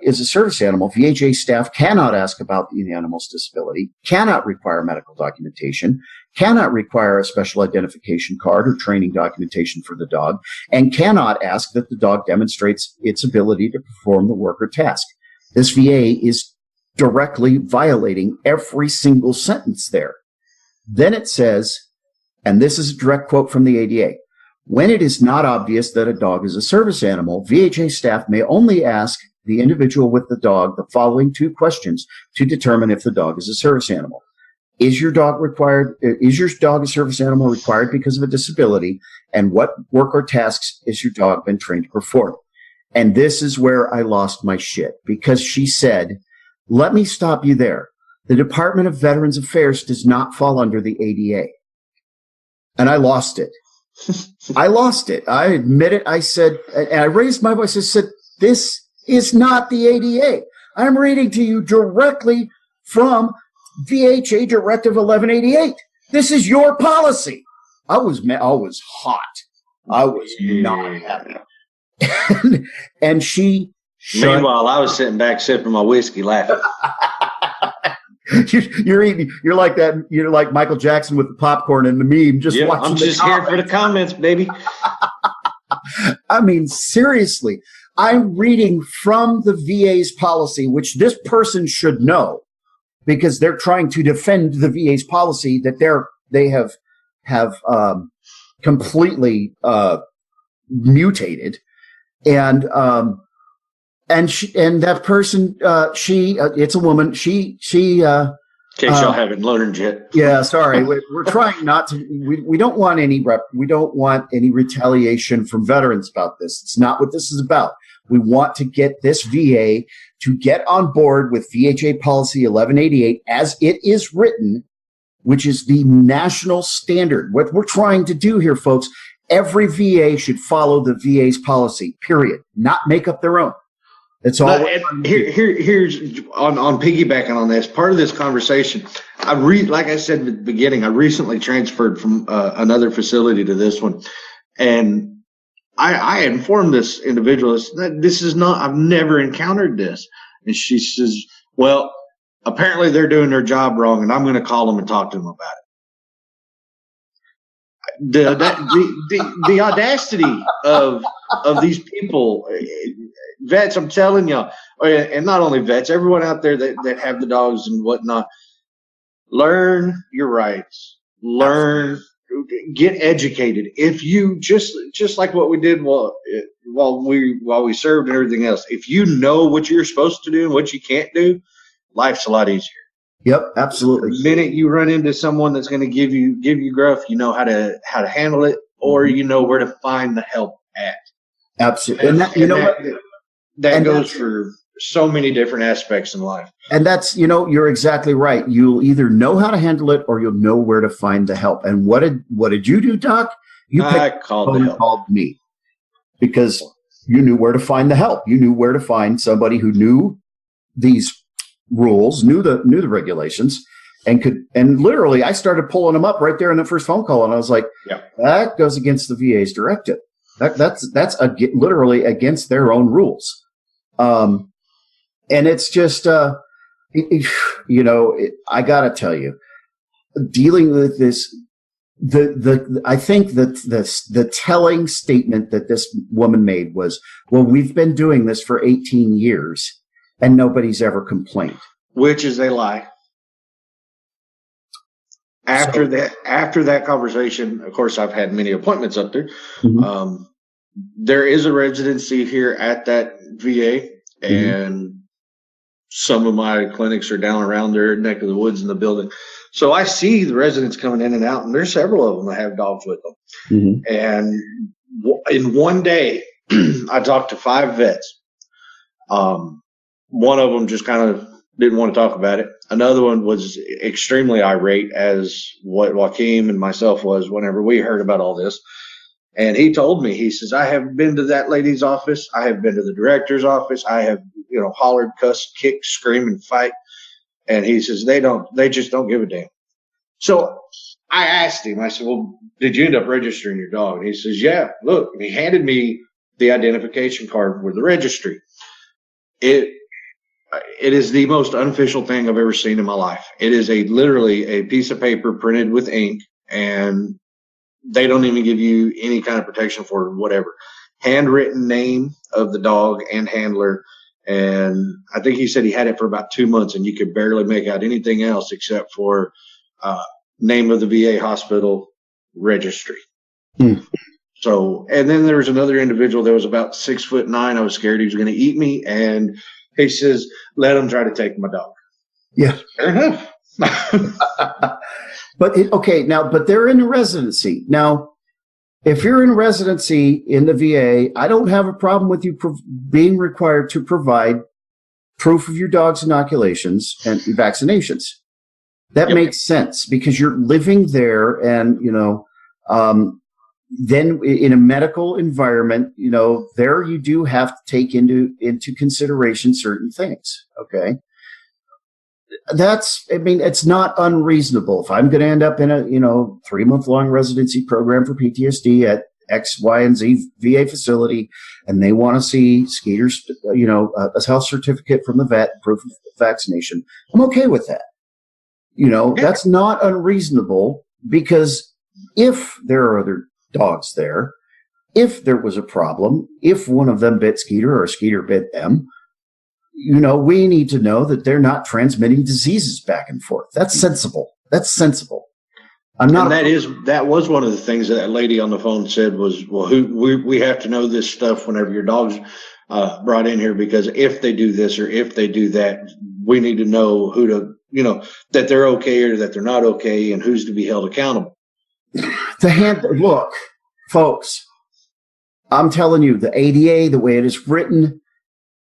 is a service animal, VHA staff cannot ask about the animal's disability, cannot require medical documentation, cannot require a special identification card or training documentation for the dog, and cannot ask that the dog demonstrates its ability to perform the work or task. This VA is directly violating every single sentence there. Then it says, and this is a direct quote from the ADA, when it is not obvious that a dog is a service animal, VHA staff may only ask the individual with the dog the following 2 questions to determine if the dog is a service animal. Is your dog required? Is your dog a service animal required because of a disability? And what work or tasks is your dog been trained to perform? And this is where I lost my shit, because she said, let me stop you there. The Department of Veterans Affairs does not fall under the ADA. And I lost it. I lost it. I admit it. I said, and I raised my voice. I said, this is not the ADA. I'm reading to you directly from VHA Directive 1188. This is your policy. I was hot. I was not happy. And she. Meanwhile, I was sitting back sipping my whiskey, laughing. You're eating. You're like that. You're like Michael Jackson with the popcorn and the meme. Just watching. I'm just here for the comments, baby. I mean, seriously, I'm reading from the VA's policy, which this person should know, because they're trying to defend the VA's policy that they have completely mutated, and that person, it's a woman. She. In case y'all haven't learned yet. Yeah, sorry. We're trying not to. We don't want any retaliation from veterans about this. It's not what this is about. We want to get this VA to get on board with VHA policy 1188 as it is written, which is the national standard. What we're trying to do here, folks, every VA should follow the VA's policy, period. Not make up their own. That's all. Here's on piggybacking on this part of this conversation. Like I said at the beginning, I recently transferred from another facility to this one, and I informed this individual that this is not. I've never encountered this, and she says, "Well, apparently they're doing their job wrong, and I'm going to call them and talk to them about it." The audacity of these people. Vets, I'm telling y'all, and not only vets, everyone out there that have the dogs and whatnot, learn your rights. Learn, get educated. If you just like what we did while we served and everything else, if you know what you're supposed to do and what you can't do, life's a lot easier. Yep, absolutely. The minute you run into someone that's going to give you gruff, you know how to handle it, or you know where to find the help at. Absolutely, That goes for so many different aspects in life. And that's, you're exactly right. You'll either know how to handle it or you'll know where to find the help. And what did you do, Doc? I called me because you knew where to find the help. You knew where to find somebody who knew these rules, knew the regulations, and literally I started pulling them up right there in the first phone call. And I was like, that goes against the VA's directive. That's literally against their own rules. And it's just, I gotta tell you, dealing with this, I think that the telling statement that this woman made was, well, we've been doing this for 18 years and nobody's ever complained. Which is a lie. After that conversation, of course, I've had many appointments up there. Mm-hmm. There is a residency here at that VA, and some of my clinics are down around their neck of the woods in the building. So I see the residents coming in and out, and there's several of them that have dogs with them. Mm-hmm. And in one day, I talked to 5 vets. One of them just kind of didn't want to talk about it. Another one was extremely irate, as what Joaquin and myself was whenever we heard about all this. And he told me, he says, I have been to that lady's office. I have been to the director's office. I have, hollered, cussed, kicked, screamed, and fight. And he says, they just don't give a damn. So I asked him, I said, well, did you end up registering your dog? And he says, yeah, look. And he handed me the identification card for the registry. It is the most unofficial thing I've ever seen in my life. It is literally a piece of paper printed with ink, and they don't even give you any kind of protection for whatever. Handwritten name of the dog and handler. And I think he said he had it for about 2 months, and you could barely make out anything else except for name of the VA hospital registry. So, and then there was another individual that was about 6'9". I was scared he was going to eat me. And he says, let him try to take my dog. Yeah. Fair enough. But but they're in residency. Now, if you're in residency in the VA, I don't have a problem with you being required to provide proof of your dog's inoculations and vaccinations. That makes sense because you're living there and, then in a medical environment, there you do have to take into consideration certain things. Okay. It's not unreasonable. If I'm going to end up in a, 3-month-long residency program for PTSD at X, Y, and Z VA facility, and they want to see Skeeter's, a health certificate from the vet, proof of vaccination, I'm okay with that. That's not unreasonable because if there are other dogs there, if there was a problem, if one of them bit Skeeter or Skeeter bit them, we need to know that they're not transmitting diseases back and forth. That's sensible. That was one of the things that lady on the phone said was, well, we have to know this stuff whenever your dog's brought in here, because if they do this or if they do that, we need to know who to, that they're okay or that they're not okay and who's to be held accountable. Look, folks, I'm telling you, the ADA, the way it is written,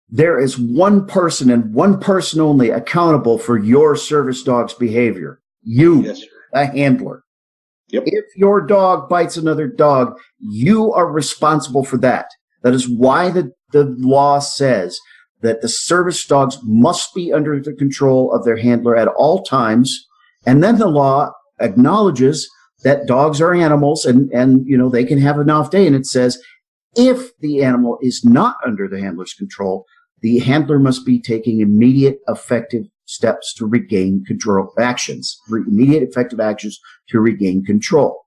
there is one person and one person only accountable for your service dog's behavior. You, yes, sir. A handler. Yep. If your dog bites another dog, you are responsible for that. That is why the law says that the service dogs must be under the control of their handler at all times. And then the law acknowledges that dogs are animals and they can have an off day. And it says, if the animal is not under the handler's control, the handler must be taking immediate effective steps to regain control immediate effective actions to regain control.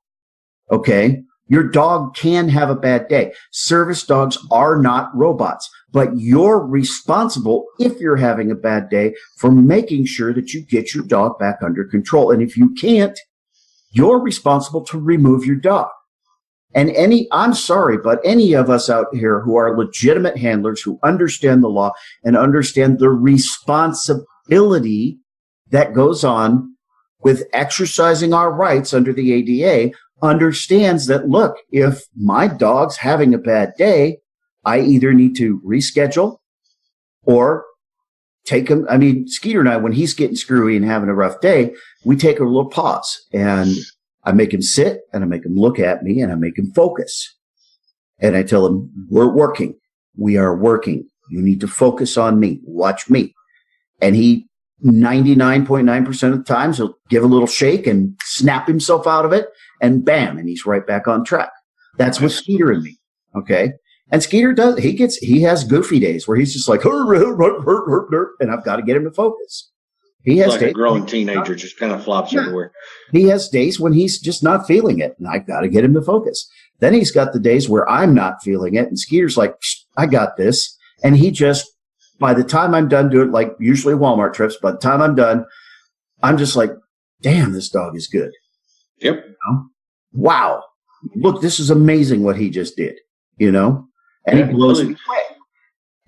Okay. Your dog can have a bad day. Service dogs are not robots, but you're responsible if you're having a bad day for making sure that you get your dog back under control. And if you can't, you're responsible to remove your dog. And I'm sorry, but any of us out here who are legitimate handlers who understand the law and understand the responsibility that goes on with exercising our rights under the ADA understands that, look, if my dog's having a bad day, I either need to reschedule or take him. I mean, Skeeter and I, when he's getting screwy and having a rough day, we take a little pause and I make him sit and I make him look at me and I make him focus. And I tell him, we're working. We are working. You need to focus on me. Watch me. And he 99.9% of the times he'll give a little shake and snap himself out of it and bam, and he's right back on track. That's with Skeeter and me. Okay. And Skeeter he has goofy days where he's just like, and I've got to get him to focus. He has like a growing teenager, just kind of flops everywhere. He has days when he's just not feeling it, and I've got to get him to focus. Then he's got the days where I'm not feeling it, and Skeeter's like, I got this. And he just, by the time I'm done doing it, like usually Walmart trips, by the time I'm done, I'm just like, damn, this dog is good. Yep. Wow. Look, this is amazing what he just did, And he blows me away.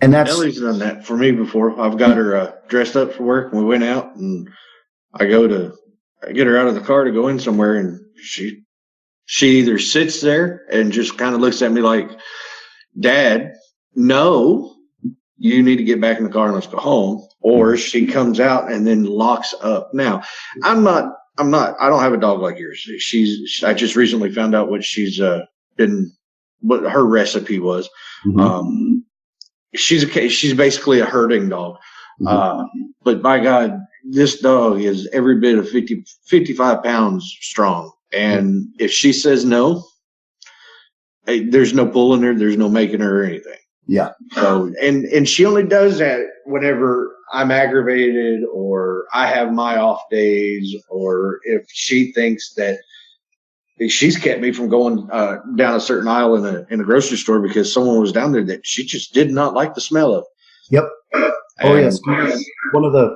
And Ellie's done that for me before. I've got her dressed up for work, and we went out, and I get her out of the car to go in somewhere, and she either sits there and just kind of looks at me like, Dad, no, you need to get back in the car and let's go home. Or she comes out and then locks up. Now, I don't have a dog like yours. I just recently found out what what her recipe was. Mm-hmm. She's basically a herding dog. Mm-hmm. But by God, this dog is every bit of 55 pounds strong. And if she says no, there's no pulling her, there's no making her or anything. Yeah. So, and she only does that whenever I'm aggravated or I have my off days, or if she thinks that she's kept me from going down a certain aisle in a grocery store because someone was down there that she just did not like the smell of. Yep. Oh yes. One of the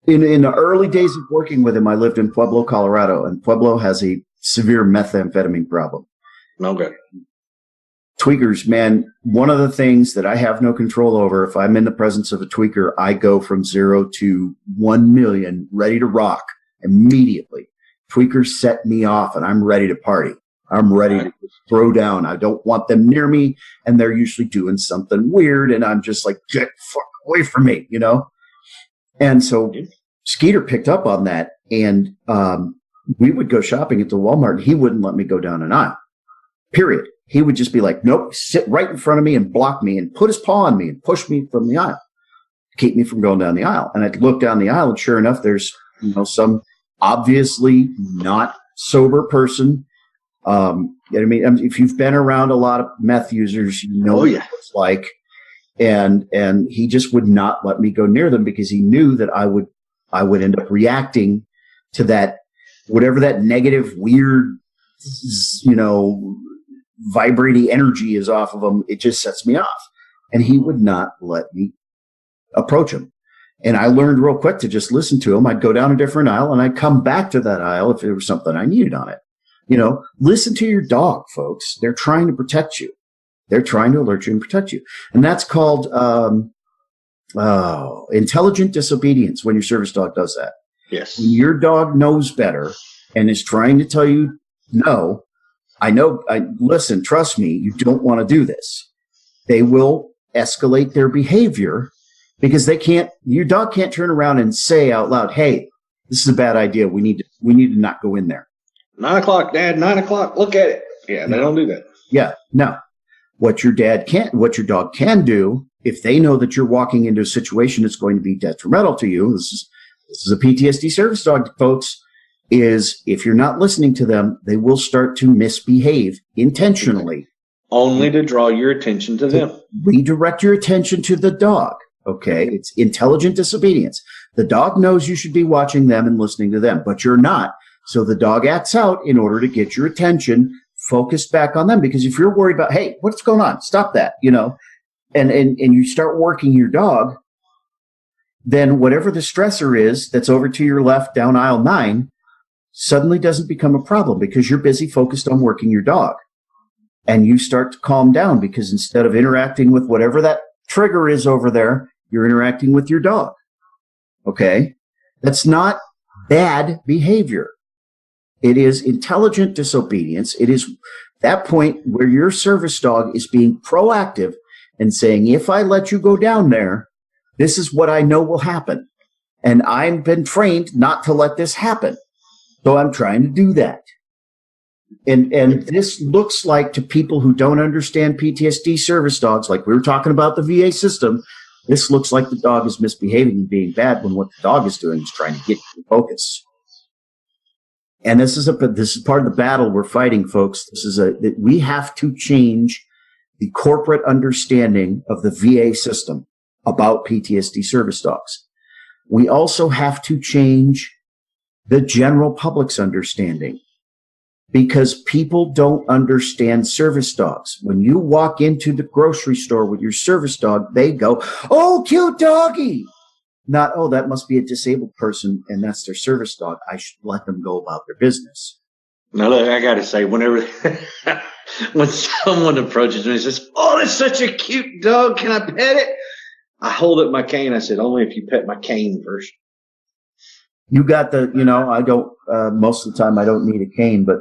in the early days of working with him, I lived in Pueblo, Colorado, and Pueblo has a severe methamphetamine problem. Okay. tweakers, man, one of the things that I have no control over, if I'm in the presence of a tweaker, I go from 0 to 1 million, ready to rock immediately. Tweakers set me off, and I'm ready to party. I'm ready to throw down. I don't want them near me, and they're usually doing something weird, and I'm just like, get fuck away from me, you know? And so Skeeter picked up on that, and we would go shopping at the Walmart, and he wouldn't let me go down an aisle, period. He would just be like, nope, sit right in front of me and block me and put his paw on me and push me from the aisle, keep me from going down the aisle. And I'd look down the aisle, and sure enough, there's, you know, some obviously not sober person. I mean, if you've been around a lot of meth users, you know what it's like. And he just would not let me go near them because he knew that I would end up reacting to that, whatever that negative, weird, you know, vibrating energy is off of them. It just sets me off. And he would not let me approach him. And I learned real quick to just listen to him. I'd go down a different aisle, and I'd come back to that aisle if there was something I needed on it. You know, listen to your dog, folks. They're trying to protect you. They're trying to alert you and protect you. And that's called intelligent disobedience when your service dog does that. Yes. When your dog knows better and is trying to tell you, no, listen, trust me, you don't want to do this. They will escalate their behavior because your dog can't turn around and say out loud, hey, this is a bad idea. We need to not go in there. 9 o'clock, Dad, 9 o'clock. Look at it. Yeah, they don't do that. Yeah, no. What your dog can do, if they know that you're walking into a situation that's going to be detrimental to you, this is a PTSD service dog, folks, is if you're not listening to them, they will start to misbehave intentionally. Only to draw your attention to them. Redirect your attention to the dog. Okay, it's intelligent disobedience. The dog knows you should be watching them and listening to them, but you're not. So the dog acts out in order to get your attention focused back on them. Because if you're worried about, hey, what's going on? Stop that, you know, and you start working your dog, then whatever the stressor is that's over to your left down aisle 9 suddenly doesn't become a problem because you're busy focused on working your dog. And you start to calm down because instead of interacting with whatever that trigger is over there, you're interacting with your dog. Okay? That's not bad behavior. It is intelligent disobedience. It is that point where your service dog is being proactive and saying, if I let you go down there, this is what I know will happen. And I've been trained not to let this happen. So I'm trying to do that. And this looks like, to people who don't understand PTSD service dogs, like we were talking about the VA system, this looks like the dog is misbehaving and being bad when what the dog is doing is trying to get you to focus. And this is part of the battle we're fighting, folks. We have to change the corporate understanding of the VA system about PTSD service dogs. We also have to change the general public's understanding, because people don't understand service dogs. When you walk into the grocery store with your service dog, they go, oh, cute doggy. Not, oh, that must be a disabled person and that's their service dog. I should let them go about their business. Now, look, I got to say, whenever when someone approaches me and says, oh, that's such a cute dog, can I pet it? I hold up my cane. I said, only if you pet my cane first. You got I don't, most of the time I don't need a cane, but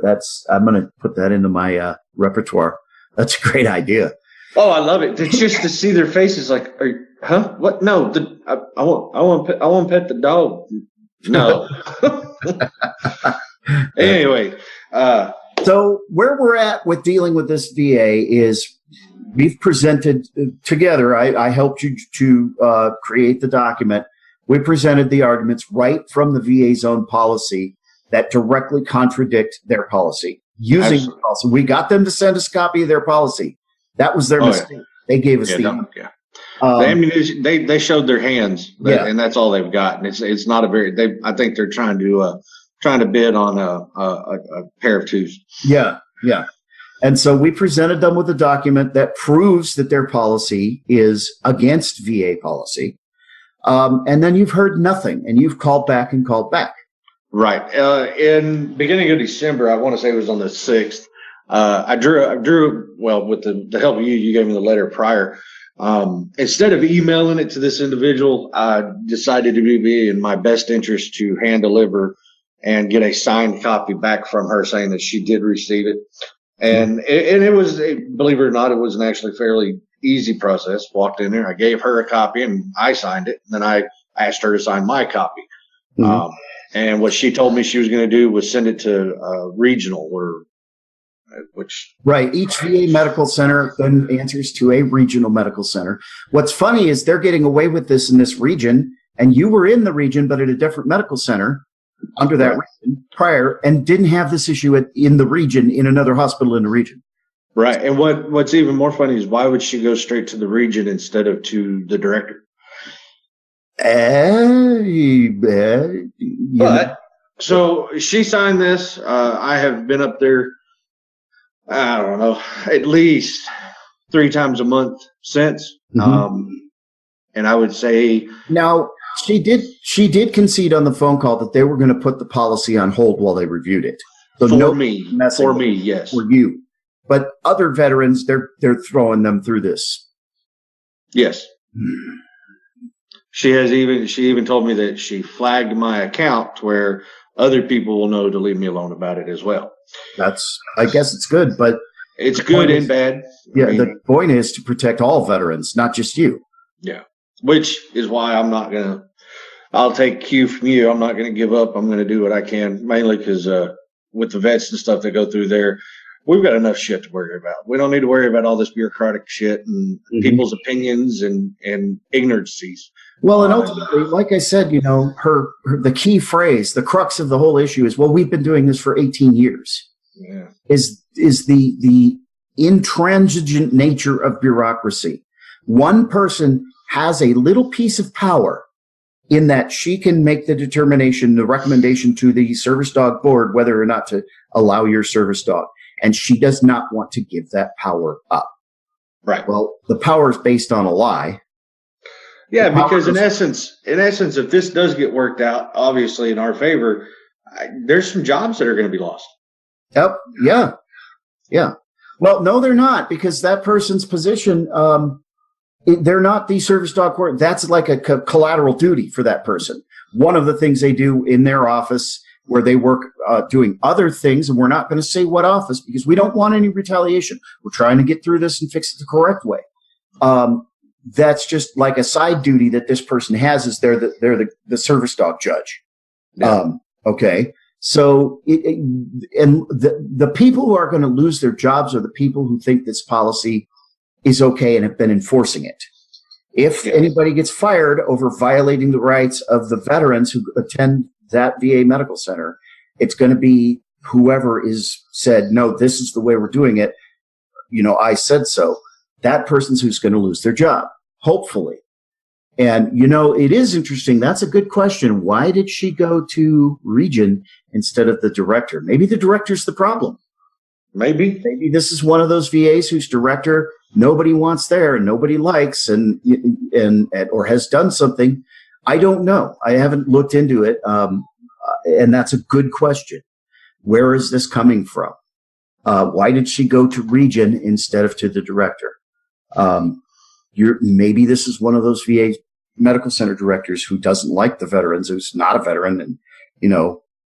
I'm going to put that into my repertoire. That's a great idea. Oh, I love it. It's just to see their faces like, huh? What? No, I want to pet the dog. No. Anyway. So where we're at with dealing with this VA is we've presented together. I helped you to create the document. We presented the arguments right from the VA's own policy that directly contradict their policy. Using the policy, we got them to send us a copy of their policy. That was their mistake. Yeah. They gave us the ammunition. They showed their hands, and that's all they've got. And it's not a very. I think they're trying to bid on a pair of twos. Yeah. And so we presented them with a document that proves that their policy is against VA policy. And then you've heard nothing, and you've called back and called back. Right. In beginning of December, I want to say it was on the 6th, I drew, well, with the help of you gave me the letter prior. Instead of emailing it to this individual, I decided to be in my best interest to hand deliver and get a signed copy back from her saying that she did receive it. And it was, believe it or not, it was an actually fairly easy process. Walked in there, I gave her a copy and I signed it. And then I asked her to sign my copy. Mm-hmm. And what she told me she was going to do was send it to regional, right. Each VA medical center then answers to a regional medical center. What's funny is they're getting away with this in this region, and you were in the region, but at a different medical center under that region prior, and didn't have this issue in the region, in another hospital in the region. Right. And what's even more funny is why would she go straight to the region instead of to the director? So she signed this. I have been up there, I don't know, at least 3 times a month since. Mm-hmm. And I would say now she did concede on the phone call that they were going to put the policy on hold while they reviewed it. So for me, yes, for you. But other veterans, they're throwing them through this. Yes. She even told me that she flagged my account where other people will know to leave me alone about it as well. I guess it's good, but it's good and bad. Yeah, the point is to protect all veterans, not just you. Yeah, which is why I'll take cue from you. I'm not going to give up. I'm going to do what I can, mainly because with the vets and stuff that go through there, we've got enough shit to worry about. We don't need to worry about all this bureaucratic shit and people's opinions and ignorancies. Well, and ultimately, like I said, her the key phrase, the crux of the whole issue is, well, we've been doing this for 18 years. Yeah. Is the intransigent nature of bureaucracy. One person has a little piece of power in that she can make the determination, the recommendation to the service dog board, whether or not to allow your service dog. And she does not want to give that power up. Right. Well, the power is based on a lie. Yeah, because in essence, if this does get worked out, obviously in our favor, there's some jobs that are going to be lost. Yep. Yeah. Yeah. Well, no, they're not, because that person's position, they're not the service dog court. That's like a collateral duty for that person. One of the things they do in their office where they work doing other things, and we're not going to say what office because we don't want any retaliation. We're trying to get through this and fix it the correct way. That's just like a side duty that this person has, is they're the service dog judge. Yeah. Okay. So, and the people who are going to lose their jobs are the people who think this policy is okay and have been enforcing it. If anybody gets fired over violating the rights of the veterans who attend that VA medical center, it's going to be whoever is said, no, this is the way we're doing it. I said so. That person's who's going to lose their job, hopefully. And, it is interesting. That's a good question. Why did she go to region instead of the director? Maybe the director's the problem. Maybe this is one of those VAs whose director nobody wants there and nobody likes and or has done something. I don't know. I haven't looked into it. And that's a good question. Where is this coming from? Why did she go to region instead of to the director? Maybe this is one of those VA medical center directors who doesn't like the veterans, who's not a veteran, and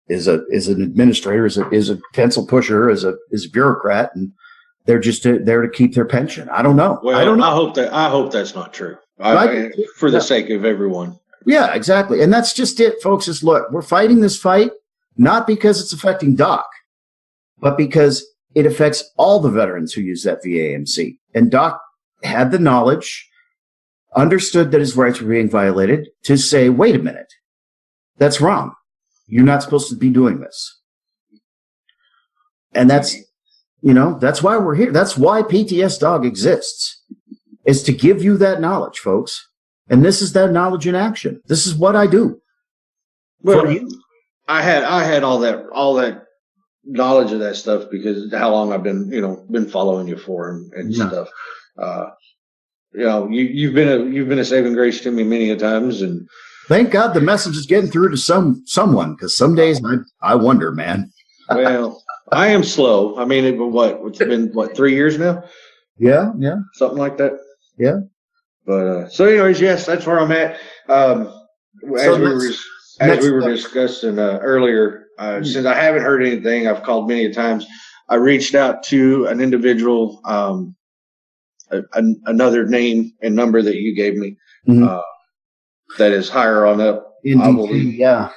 is an administrator, is a pencil pusher, is a bureaucrat, and they're just there to keep their pension. I don't know. Well, I don't know. I hope that's not true. For the sake of everyone. Yeah, exactly. And that's just it, folks. Is look, we're fighting this fight not because it's affecting Doc, but because it affects all the veterans who use that VAMC. And Doc had the knowledge, understood that his rights were being violated, to say, wait a minute, that's wrong. You're not supposed to be doing this. And that's why we're here. That's why PTSDog exists, is to give you that knowledge, folks. And this is that knowledge in action. This is what I do. Well, I had all that knowledge of that stuff because how long I've been following you for and stuff. You've been a saving grace to me many a times, and thank God the message is getting through to someone, because some days I wonder, man. Well, I am slow. I mean, it's been 3 years now? Yeah. Something like that. Yeah. But so anyways, yes, that's where I'm at. As we were discussing earlier, since I haven't heard anything, I've called many times. I reached out to an individual, another name and number that you gave me, that is higher on up. In DC, yeah.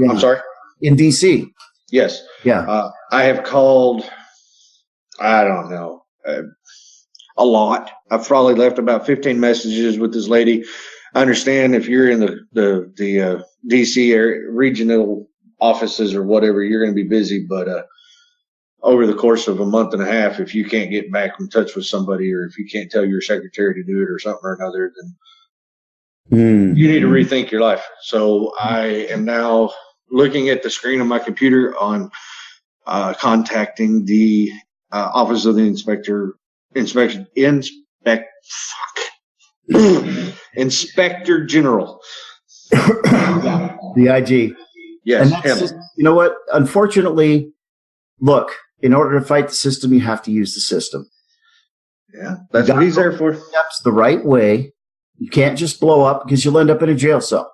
I'm sorry? In DC. Yes. Yeah. I have called, I don't know, a lot. I've probably left about 15 messages with this lady. I understand if you're in the DC area, regional offices or whatever, you're going to be busy, but over the course of a month and a half, if you can't get back in touch with somebody, or if you can't tell your secretary to do it or something or another, then you need to rethink your life. So I am now looking at the screen of my computer on contacting the Office of the Inspector General. The IG. Yes. And that's just, you know what? Unfortunately, look, in order to fight the system, you have to use the system. Yeah, that's what he's there for. Steps the right way. You can't just blow up because you'll end up in a jail cell.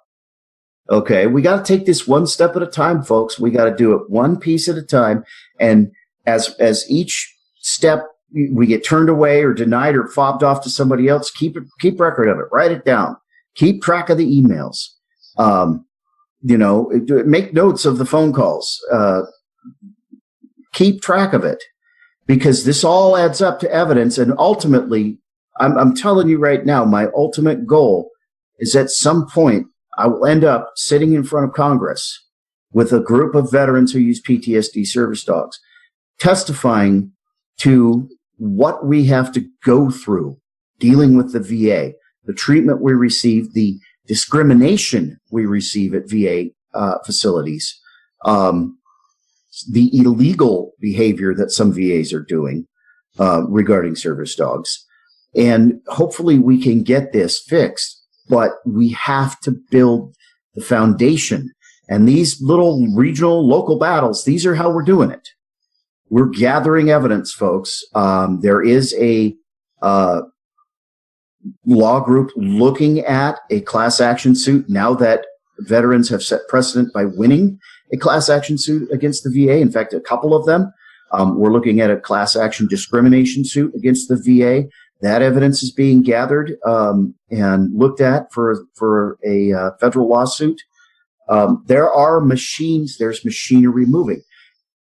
Okay, we got to take this one step at a time, folks. We got to do it one piece at a time. And as each step we get turned away or denied or fobbed off to somebody else, keep record of it. Write it down. Keep track of the emails. Make notes of the phone calls. Keep track of it, because this all adds up to evidence. And ultimately, I'm telling you right now, my ultimate goal is at some point I will end up sitting in front of Congress with a group of veterans who use PTSD service dogs, testifying to what we have to go through dealing with the VA, the treatment we receive, the discrimination we receive at VA facilities, the illegal behavior that some VAs are doing regarding service dogs. And hopefully we can get this fixed, but we have to build the foundation. And these little regional, local battles, these are how we're doing it. We're gathering evidence, folks. There is a law group looking at a class action suit now that veterans have set precedent by winning a class action suit against the VA. In fact, a couple of them. We're looking at a class action discrimination suit against the VA. That evidence is being gathered and looked at for a federal lawsuit. There are machines, there's machinery moving.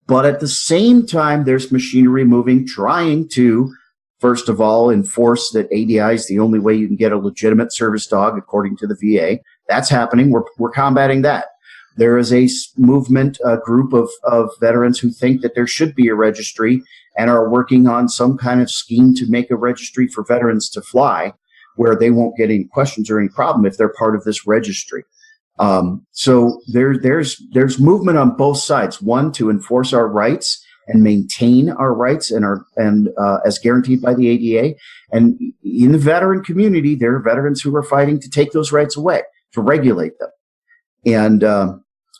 But at the same time, there's machinery moving, trying to, first of all, enforce that ADI is the only way you can get a legitimate service dog, according to the VA. That's happening. We're combating that. There is a movement, a group of veterans who think that there should be a registry and are working on some kind of scheme to make a registry for veterans to fly, where they won't get any questions or any problem if they're part of this registry. So there's movement on both sides. One, to enforce our rights and maintain our rights and as guaranteed by the ADA. And in the veteran community, there are veterans who are fighting to take those rights away, to regulate them. And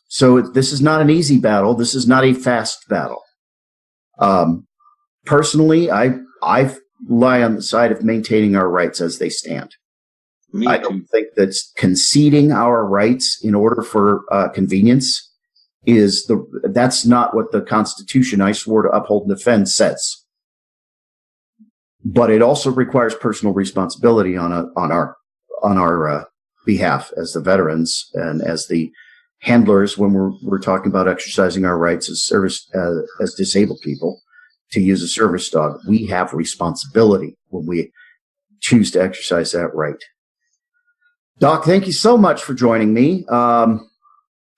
so this is not an easy battle. This is not a fast battle. Personally, I lie on the side of maintaining our rights as they stand. I don't think that conceding our rights in order for convenience that's not what the Constitution I swore to uphold and defend says. But it also requires personal responsibility on our behalf as the veterans and as the handlers when we're talking about exercising our rights as disabled people to use a service dog. We have responsibility when we choose to exercise that right. Doc, thank you so much for joining me.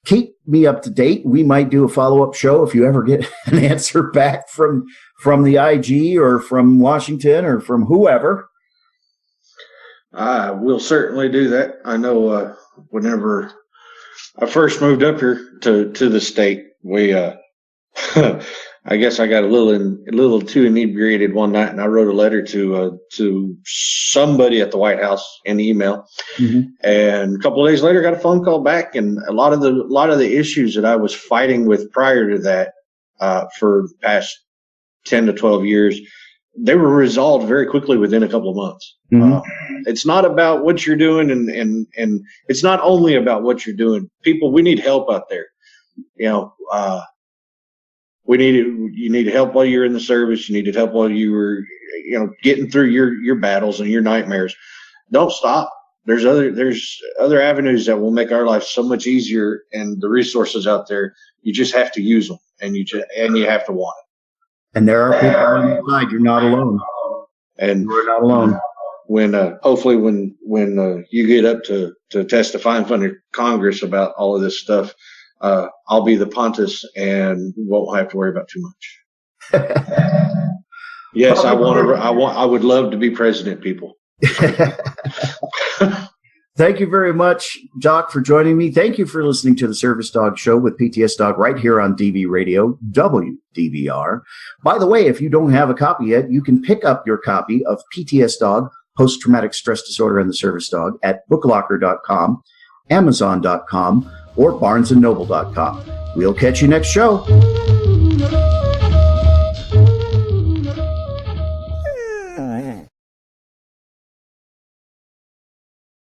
Keep me up to date. We might do a follow-up show if you ever get an answer back from the IG or from Washington or from whoever. I will certainly do that. I know whenever I first moved up here to the state, we I guess I got a little too inebriated one night, and I wrote a letter to somebody at the White House in email. Mm-hmm. And a couple of days later, got a phone call back, and a lot of the issues that I was fighting with prior to that, for the past 10 to 12 years, they were resolved very quickly within a couple of months. It's not about what you're doing, and it's not only about what you're doing. People, we need help out there. You needed help while you're in the service. You needed help while you were, getting through your battles and your nightmares. Don't stop. There's other avenues that will make our life so much easier, and the resources out there, you just have to use them, and you have to want it. And there are people on your side. You're not alone. And you're not alone. When hopefully when you get up to testify in front of Congress about all of this stuff, I'll be the Pontius and won't have to worry about too much. Yes, I would love to be president, people. Thank you very much, Jock, for joining me. Thank you for listening to the Service Dog Show with PTSDog right here on DB Radio, WDBR. By the way, if you don't have a copy yet, you can pick up your copy of PTSDog, Post-Traumatic Stress Disorder and the Service Dog, at booklocker.com, amazon.com, or barnesandnoble.com. We'll catch you next show.